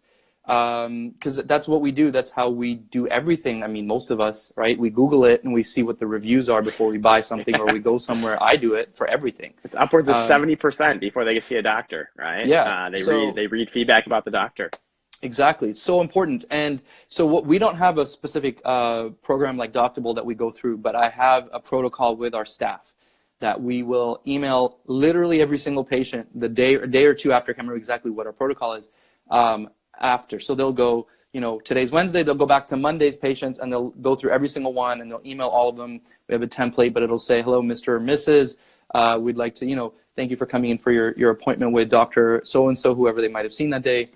Because that's what we do. That's how we do everything. I mean, most of us, right? We Google it and we see what the reviews are before we buy something or we go somewhere. I do it for everything. It's upwards of 70% before they see a doctor, right? Yeah. They read feedback about the doctor. Exactly. It's so important. And so we don't have a specific program like Doctable that we go through, but I have a protocol with our staff that we will email literally every single patient the day or two after. I can't remember exactly what our protocol is. After. So they'll go, today's Wednesday, they'll go back to Monday's patients and they'll go through every single one and they'll email all of them. We have a template, but it'll say, hello, Mr. or Mrs. We'd like to, thank you for coming in for your appointment with Dr. So-and-so, whoever they might have seen that day.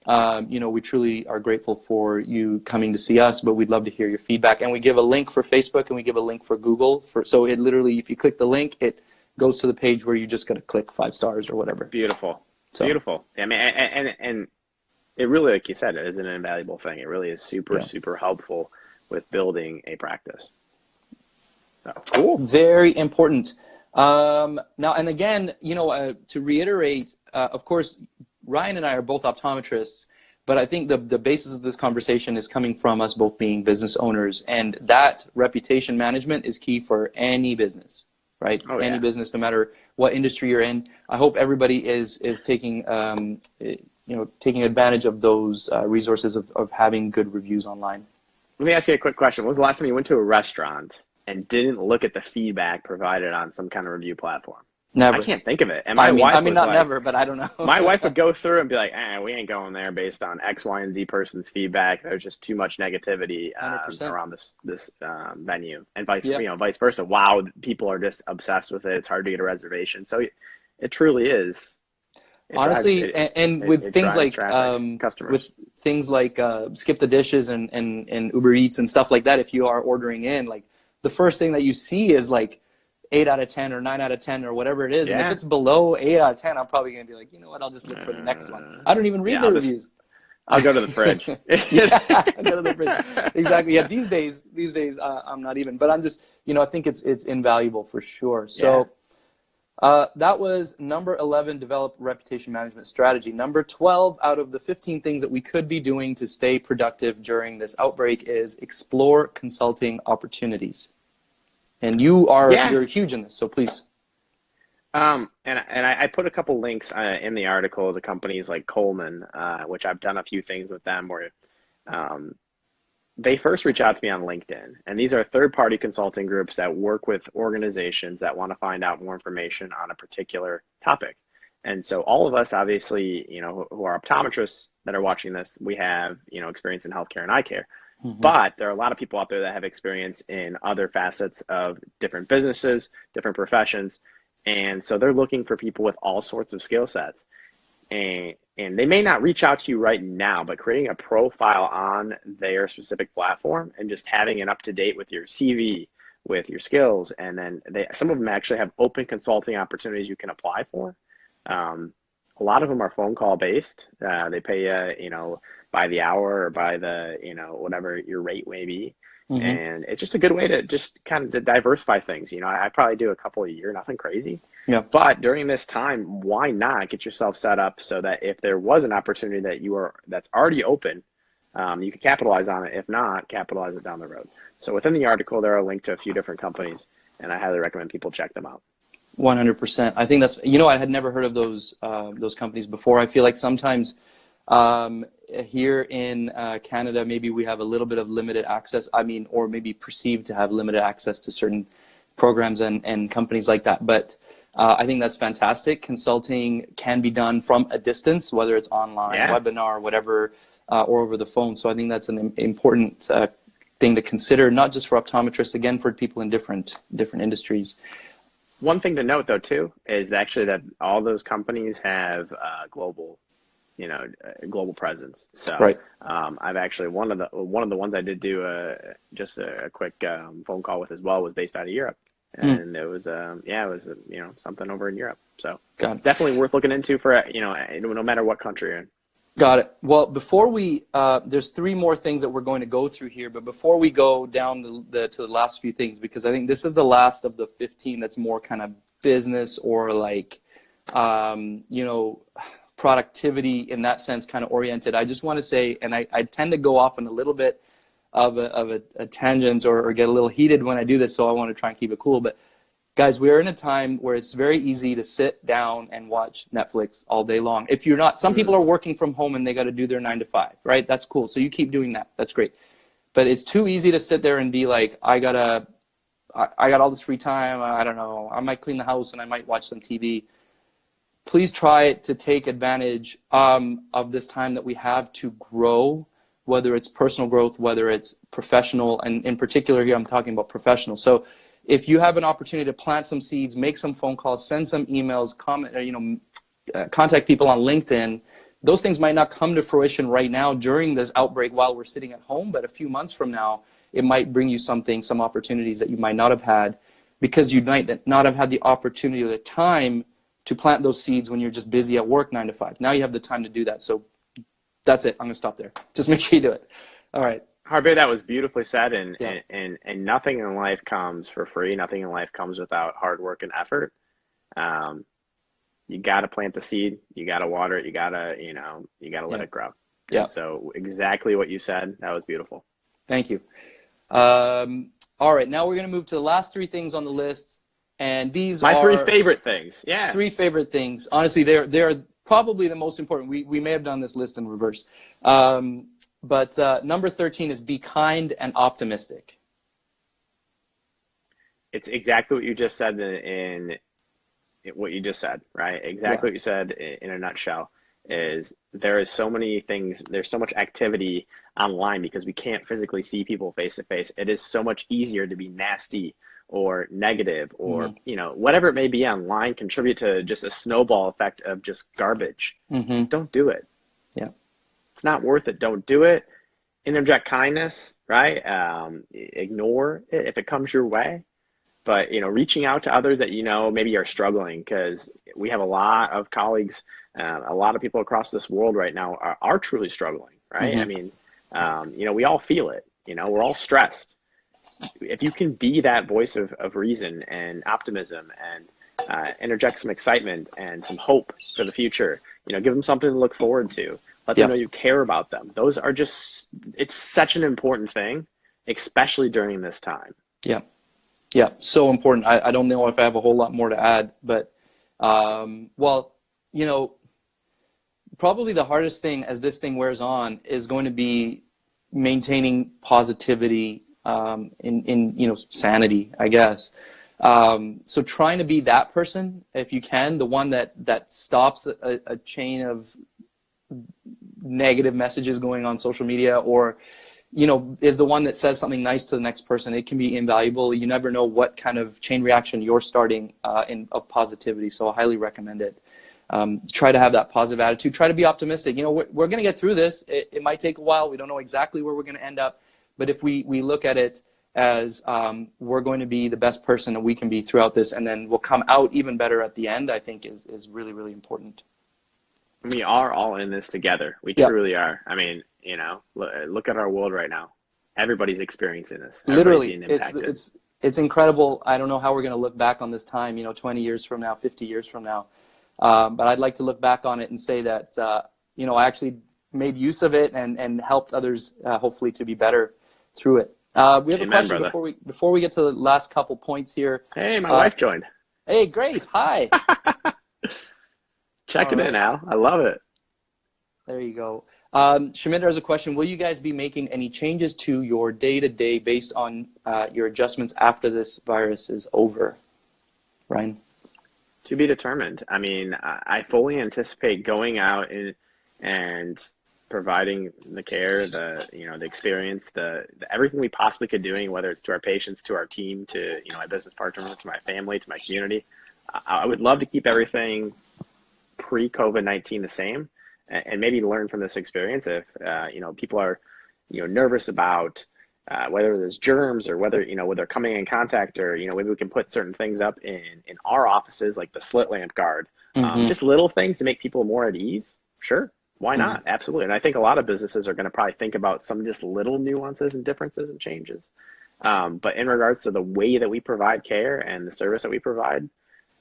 We truly are grateful for you coming to see us, but we'd love to hear your feedback. And we give a link for Facebook and we give a link for Google. So it literally, if you click the link, it goes to the page where you just got to click 5 stars or whatever. Beautiful. Beautiful. I mean, and it really, like you said, it is an invaluable thing. It really is super helpful with building a practice. So cool. Very important. Now, and again, to reiterate, of course, Ryan and I are both optometrists, but I think the basis of this conversation is coming from us both being business owners, and that reputation management is key for any business, right? Any business, no matter what industry you're in. I hope everybody is taking taking advantage of those resources of having good reviews online. Let me ask you a quick question. When was the last time you went to a restaurant and didn't look at the feedback provided on some kind of review platform? Never. I can't think of it. And I wife mean, was not like, never, but I don't know. My wife would go through and be like, we ain't going there based on X, Y, and Z person's feedback. There's just too much negativity around this venue, and vice versa. Wow, people are just obsessed with it. It's hard to get a reservation. So it truly is. Honestly, with things like customers. With things like Skip the Dishes and Uber Eats and stuff like that, if you are ordering in, like the first thing that you see is like 8 out of 10 or 9 out of 10 or whatever it is. And if it's below 8 out of 10, I'm probably going to be like, you know what, I'll just look for the next one. I don't even read the reviews. I'll go to the fridge. I'll go to the fridge. Exactly. Yeah. These days, I'm not even, but I'm just, I think it's invaluable for sure. So that was number 11, develop reputation management strategy. Number 12 out of the 15 things that we could be doing to stay productive during this outbreak is explore consulting opportunities. And you're huge in this, so please. And I put a couple links in the article to companies like Coleman, which I've done a few things with them where they first reach out to me on LinkedIn. And these are third-party consulting groups that work with organizations that want to find out more information on a particular topic. And so all of us, obviously, who are optometrists that are watching this, we have, experience in healthcare and eye care. Mm-hmm. But there are a lot of people out there that have experience in other facets of different businesses, different professions. And so they're looking for people with all sorts of skill sets. And they may not reach out to you right now, but creating a profile on their specific platform and just having it up to date with your CV, with your skills. And then some of them actually have open consulting opportunities you can apply for. a lot of them are phone call based. They pay by the hour or by the, whatever your rate may be. Mm-hmm. And it's just a good way to just kind of to diversify things. I probably do a couple a year, nothing crazy. Yeah. But during this time, why not get yourself set up so that if there was an opportunity that's already open, you could capitalize on it. If not, capitalize it down the road. So within the article, there are links to a few different companies, and I highly recommend people check them out. 100%. I think that's, I had never heard of those companies before. I feel like sometimes here in Canada, maybe we have a little bit of limited access. Or maybe perceived to have limited access to certain programs and companies like that. But I think that's fantastic. Consulting can be done from a distance, whether it's online, webinar, whatever, or over the phone. So I think that's an important thing to consider, not just for optometrists, again, for people in different industries. One thing to note, though, too, is actually that all those companies have global presence. So right. I've actually one of the ones I did do just a quick phone call with as well was based out of Europe, and it was something over in Europe. So definitely worth looking into for no matter what country you're in. Got it. Well, before we, there's 3 more things that we're going to go through here, but before we go down to the last few things, because I think this is the last of the 15 that's more kind of business or like, productivity in that sense kind of oriented. I just want to say, and I tend to go off on a little bit of a tangent or get a little heated when I do this, so I want to try and keep it cool. But guys, we're in a time where it's very easy to sit down and watch Netflix all day long. If you're not, some people are working from home and they got to do their 9 to 5, right? That's cool. So you keep doing that. That's great. But it's too easy to sit there and be like, I got all this free time. I don't know. I might clean the house and I might watch some TV. Please try to take advantage of this time that we have to grow, whether it's personal growth, whether it's professional, and in particular here I'm talking about professional. So if you have an opportunity to plant some seeds, make some phone calls, send some emails, contact people on LinkedIn, those things might not come to fruition right now during this outbreak while we're sitting at home, but a few months from now, it might bring you some opportunities that you might not have had because you might not have had the opportunity or the time to plant those seeds when you're just busy at work 9 to 5. Now you have the time to do that. So that's it. I'm going to stop there. Just make sure you do it. All right. Harvey, that was beautifully said, and nothing in life comes for free. Nothing in life comes without hard work and effort. You got to plant the seed. You got to water it. You got to let it grow. Yeah. And so exactly what you said. That was beautiful. Thank you. All right. Now we're going to move to the last 3 things on the list. And these are my 3 favorite things. Yeah. 3 favorite things. Honestly, they're probably the most important. We may have done this list in reverse. But number 13 is be kind and optimistic. It's exactly what you just said in what you just said, right? Exactly what you said in a nutshell is there is so many things, there's so much activity online because we can't physically see people face to face. It is so much easier to be nasty or negative or, whatever it may be online, contribute to just a snowball effect of just garbage. Don't do it. Yeah. It's not worth it. Don't do it. Interject kindness, right? Ignore it if it comes your way. But, reaching out to others that, maybe are struggling, because we have a lot of colleagues, a lot of people across this world right now are truly struggling, right? I mean, we all feel it. We're all stressed. If you can be that voice of reason and optimism and interject some excitement and some hope for the future, give them something to look forward to. Let them know you care about them. Those are it's such an important thing, especially during this time. Yeah. Yeah, so important. I don't know if I have a whole lot more to add, but, probably the hardest thing as this thing wears on is going to be maintaining positivity in sanity, I guess. So trying to be that person, if you can, the one that stops a chain of negative messages going on social media, or is the one that says something nice to the next person. It can be invaluable. You never know what kind of chain reaction you're starting of positivity. So I highly recommend it. Try to have that positive attitude. Try to be optimistic. We're going to get through this. It might take a while. We don't know exactly where we're going to end up. But if we look at it as we're going to be the best person that we can be throughout this, and then we'll come out even better at the end, I think is really, really important. We are all in this together. We Yeah. truly are. I mean, you know, look at our world right now. Everybody's experiencing this. Everybody's Literally, being impacted. it's incredible. I don't know how we're going to look back on this time, 20 years from now, 50 years from now. But I'd like to look back on it and say that, I actually made use of it and helped others, hopefully, to be better through it. We have a Amen, question brother. before we get to the last couple points here. Hey, my wife joined. Hey, great. Hi. Checking in, Al. I love it. There you go. Shaminder has a question. Will you guys be making any changes to your day-to-day based on your adjustments after this virus is over? Ryan? To be determined. I mean, I fully anticipate going out and providing the care, the experience, the everything we possibly could doing, whether it's to our patients, to our team, to my business partner, to my family, to my community. I would love to keep everything pre-COVID-19 the same, and maybe learn from this experience if people are nervous about whether there's germs or whether they're coming in contact, or maybe we can put certain things up in our offices, like the slit lamp guard. Just little things to make people more at ease. Sure, why not? Absolutely. And I think a lot of businesses are going to probably think about some just little nuances and differences and changes. But in regards to the way that we provide care and the service that we provide,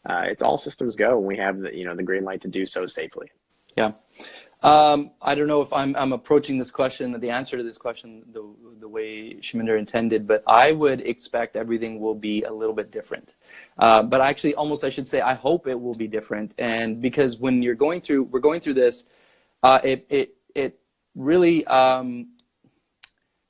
it's all systems go when we have the green light to do so safely. Yeah. I don't know if I'm approaching the answer to this question the way Shaminder intended, but I would expect everything will be a little bit different. But actually, I should say, I hope it will be different. And because when we're going through this, it really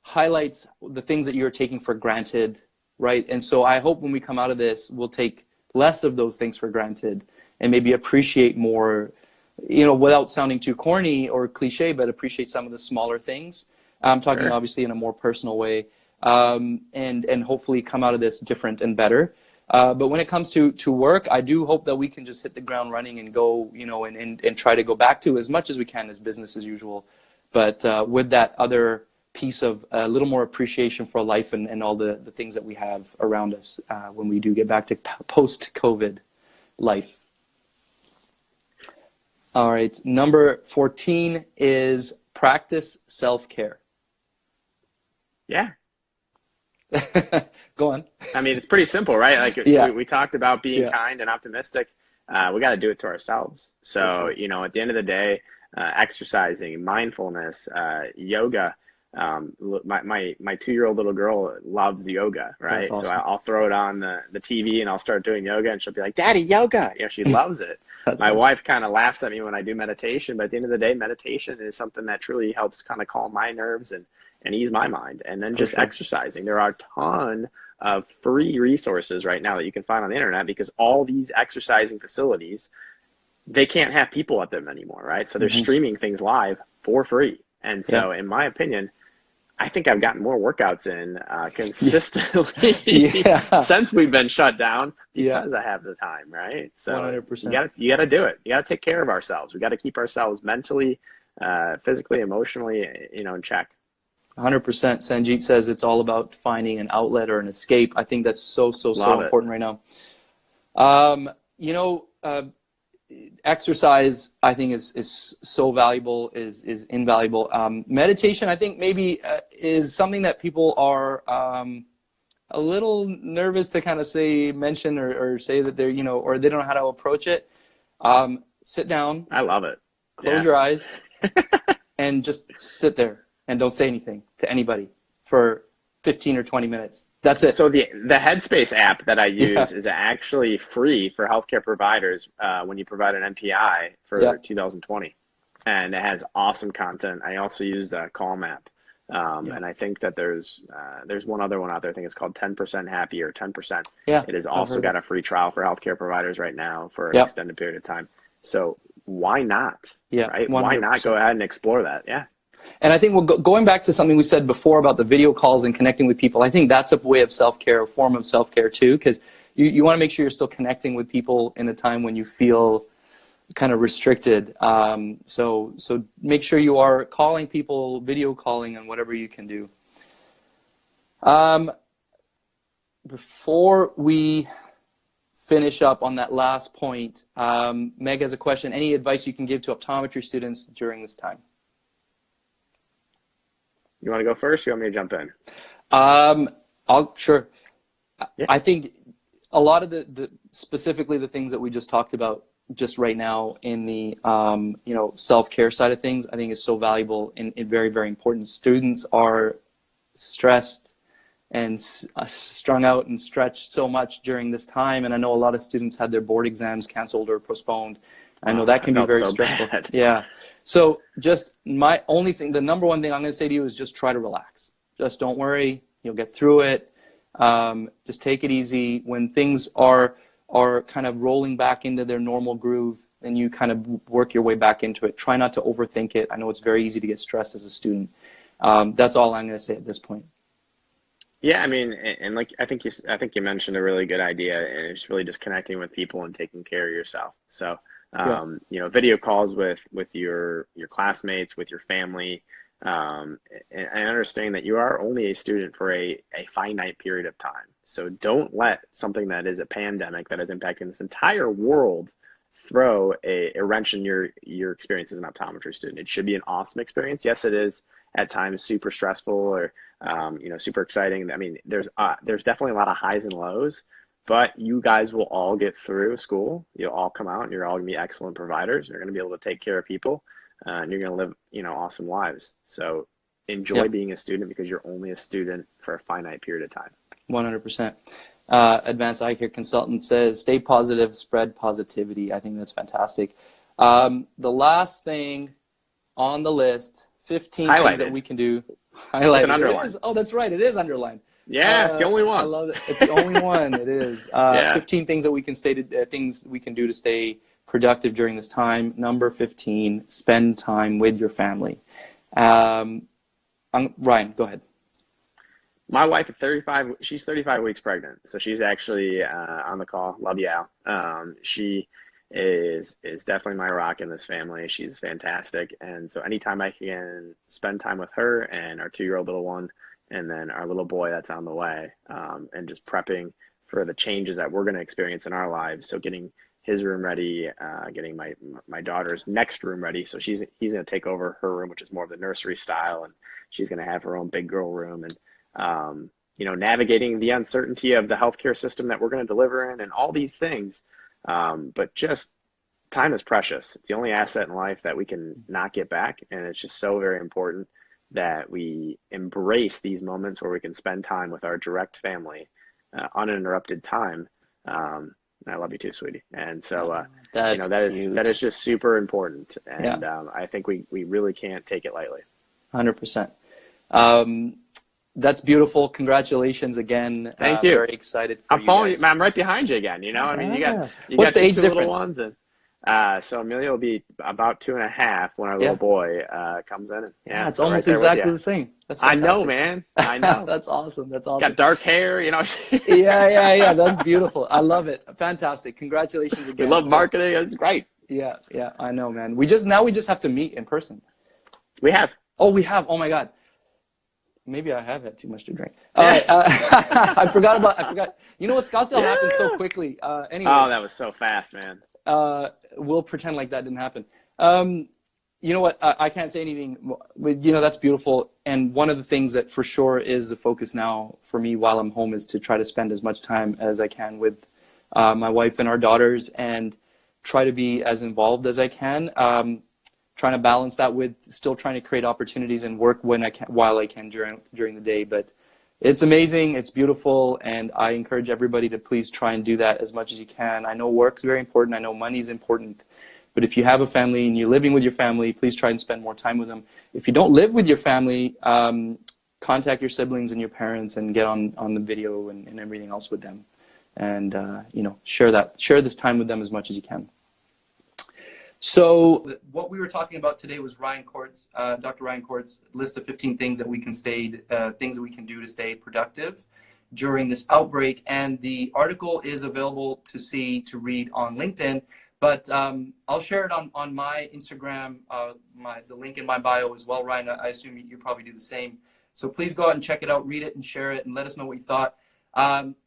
highlights the things that you're taking for granted, right? And so I hope when we come out of this, we'll take less of those things for granted and maybe appreciate more, without sounding too corny or cliche, but appreciate some of the smaller things. I'm talking obviously in a more personal way, and hopefully come out of this different and better. But when it comes to work, I do hope that we can just hit the ground running and go, and try to go back to as much as we can as business as usual. But with that other piece of a little more appreciation for life and all the things that we have around us when we do get back to post-COVID life. All right, number 14 is practice self-care. Yeah. Go on. I mean, it's pretty simple, right? Like we talked about being kind and optimistic. We got to do it to ourselves. So, at the end of the day, exercising, mindfulness, yoga. My 2-year-old little girl loves yoga, right? Awesome. So I'll throw it on the TV and I'll start doing yoga, and she'll be like, "Daddy, yoga!" She loves it. My wife kind of laughs at me when I do meditation, but at the end of the day, meditation is something that truly helps kind of calm my nerves and ease my mind. And then exercising. There are a ton of free resources right now that you can find on the internet, because all these exercising facilities, they can't have people at them anymore, right? So they're streaming things live for free. And so in my opinion, I think I've gotten more workouts in consistently since we've been shut down because I have the time, right? So 100%. You got to do it. You got to take care of ourselves. We got to keep ourselves mentally, physically, emotionally, in check. 100%. Sanjeet says it's all about finding an outlet or an escape. I think that's so important right now. Exercise, I think, is so valuable, is invaluable. Meditation, I think, maybe is something that people are a little nervous to kind of mention or say that they're, or they don't know how to approach it. Sit down. I love it. Close your eyes and just sit there and don't say anything to anybody for 15 or 20 minutes. That's it. So the Headspace app that I use is actually free for healthcare providers when you provide an NPI for 2020, and it has awesome content. I also use the Calm app, and I think that there's one other one out there. I think it's called 10% Happy or 10%. Yeah, it has also got a free trial for healthcare providers right now for an extended period of time. So why not? Yeah, right. 100%. Why not go ahead and explore that? Yeah. And I think going back to something we said before about the video calls and connecting with people, I think that's a way of self-care, a form of self-care too, because you want to make sure you're still connecting with people in a time when you feel kind of restricted. So make sure you are calling people, video calling, and whatever you can do. Before we finish up on that last point, Meg has a question. Any advice you can give to optometry students during this time? You want to go first? Or you want me to jump in? Sure. Yeah. I think a lot of the specifically the things that we just talked about just right now in the self-care side of things, I think is so valuable and very, very important. Students are stressed and strung out and stretched so much during this time, and I know a lot of students had their board exams canceled or postponed. I know that can be very stressful. Bad. Yeah. So just my only thing, the number one thing I'm going to say to you is just try to relax. Just don't worry. You'll get through it. Just take it easy. When things are kind of rolling back into their normal groove, and you kind of work your way back into it. Try not to overthink it. I know it's very easy to get stressed as a student. That's all I'm going to say at this point. Yeah, I mean, and like I think you mentioned a really good idea, and it's really just connecting with people and taking care of yourself. So, video calls with your classmates, with your family, and understanding that you are only a student for a finite period of time. So don't let something that is a pandemic that is impacting this entire world throw a wrench in your experience as an optometry student. It should be an awesome experience. Yes, it is at times super stressful or super exciting. I mean, there's definitely a lot of highs and lows, but you guys will all get through school. You'll all come out and you're all gonna be excellent providers. You're gonna be able to take care of people, and you're gonna live awesome lives. So enjoy being a student, because you're only a student for a finite period of time. 100%. Advanced Eye Care Consultant says, stay positive, spread positivity. I think that's fantastic. The last thing on the list, 15 things that we can do. Highlighted. Underline. Oh, that's right. It is underlined. Yeah, it's the only one. I love it. It's the only one. It is. 15 things that we can things we can do to stay productive during this time. Number 15, spend time with your family. Ryan, go ahead. My wife at 35, she's 35 weeks pregnant. So she's actually on the call. Love you, Al. She is definitely my rock in this family. She's fantastic. And so anytime I can spend time with her and our 2-year-old little one, and then our little boy that's on the way, and just prepping for the changes that we're going to experience in our lives. So getting his room ready, getting my daughter's next room ready. So he's going to take over her room, which is more of the nursery style, and she's going to have her own big girl room. And navigating the uncertainty of the healthcare system that we're going to deliver in, and all these things. But just time is precious. It's the only asset in life that we can not get back. And it's just so very important that we embrace these moments where we can spend time with our direct family, uninterrupted time. And I love you too, sweetie. And so, that is just super important. And I think we really can't take it lightly. 100%. That's beautiful. Congratulations again. Thank you. Very excited for I'm following you. I'm right behind you again. I mean, you got What's the age two difference? little ones, and so Amelia will be about 2.5 when our little boy comes in. And, it's almost exactly the same. That's fantastic. I know, man. I know. That's awesome. That's awesome. Got dark hair, yeah. That's beautiful. I love it. Fantastic. Congratulations again. We love marketing. It's great. Yeah. I know, man. We just have to meet in person. We have. Oh, we have. Oh my God. Maybe I have had too much to drink. All right. I forgot. You know what? Scottsdale happened so quickly. Anyways, oh, that was so fast, man. We'll pretend like that didn't happen. You know what? I can't say anything. That's beautiful. And one of the things that for sure is the focus now for me while I'm home is to try to spend as much time as I can with my wife and our daughters, and try to be as involved as I can. Trying to balance that with still trying to create opportunities and work while I can during the day. But it's amazing, it's beautiful, and I encourage everybody to please try and do that as much as you can. I know work's very important, I know money's important, but if you have a family and you're living with your family, please try and spend more time with them. If you don't live with your family, contact your siblings and your parents and get on the video and everything else with them, and share this time with them as much as you can. So what we were talking about today was Dr. Ryan Corte's list of 15 things that we can do to stay productive during this outbreak. And the article is available to read on LinkedIn, but I'll share it on my Instagram, the link in my bio as well. Ryan, I assume you probably do the same. So please go out and check it out, read it and share it, and let us know what you thought.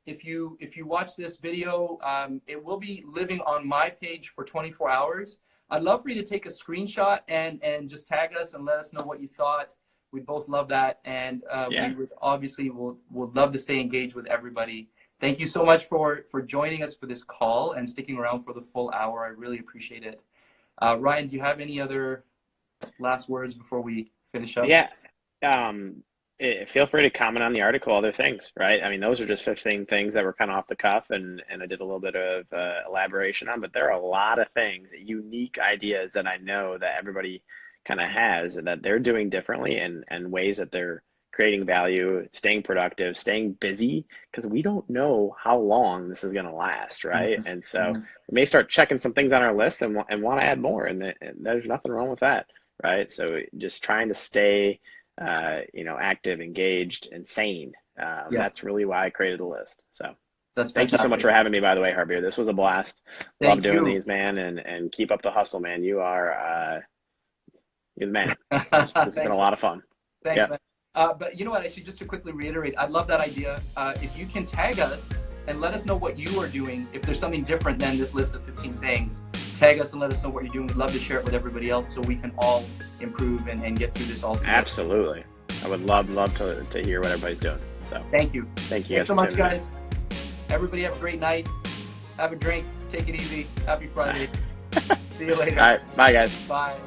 If you watch this video, it will be living on my page for 24 hours. I'd love for you to take a screenshot and just tag us and let us know what you thought. We'd both love that, and we would obviously would love to stay engaged with everybody. Thank you so much for joining us for this call and sticking around for the full hour. I really appreciate it. Ryan, do you have any other last words before we finish up? Yeah. Feel free to comment on the article, other things, right? I mean, those are just 15 things that were kind of off the cuff, and I did a little bit of elaboration on, but there are a lot of things, unique ideas that I know that everybody kind of has that they're doing differently, and ways that they're creating value, staying productive, staying busy, because we don't know how long this is going to last, right? And so we may start checking some things on our list and want to add more, and there's nothing wrong with that, right? So just trying to stay active, engaged, and sane. That's really why I created the list. So that's thank you so much for having me, by the way, Harbir. This was a blast. Love doing these, man, and keep up the hustle, man. You're the man. This has been a lot of fun. Thanks, man. But you know what, actually, just to quickly reiterate, I love that idea. If you can tag us and let us know what you are doing, if there's something different than this list of 15 things, tag us and let us know what you're doing. We'd love to share it with everybody else so we can all improve and get through this all together. Absolutely. I would love to hear what everybody's doing. So thank you. Thank you. Thanks so much, guys. Everybody have a great night. Have a drink. Take it easy. Happy Friday. See you later. All right. Bye, guys. Bye.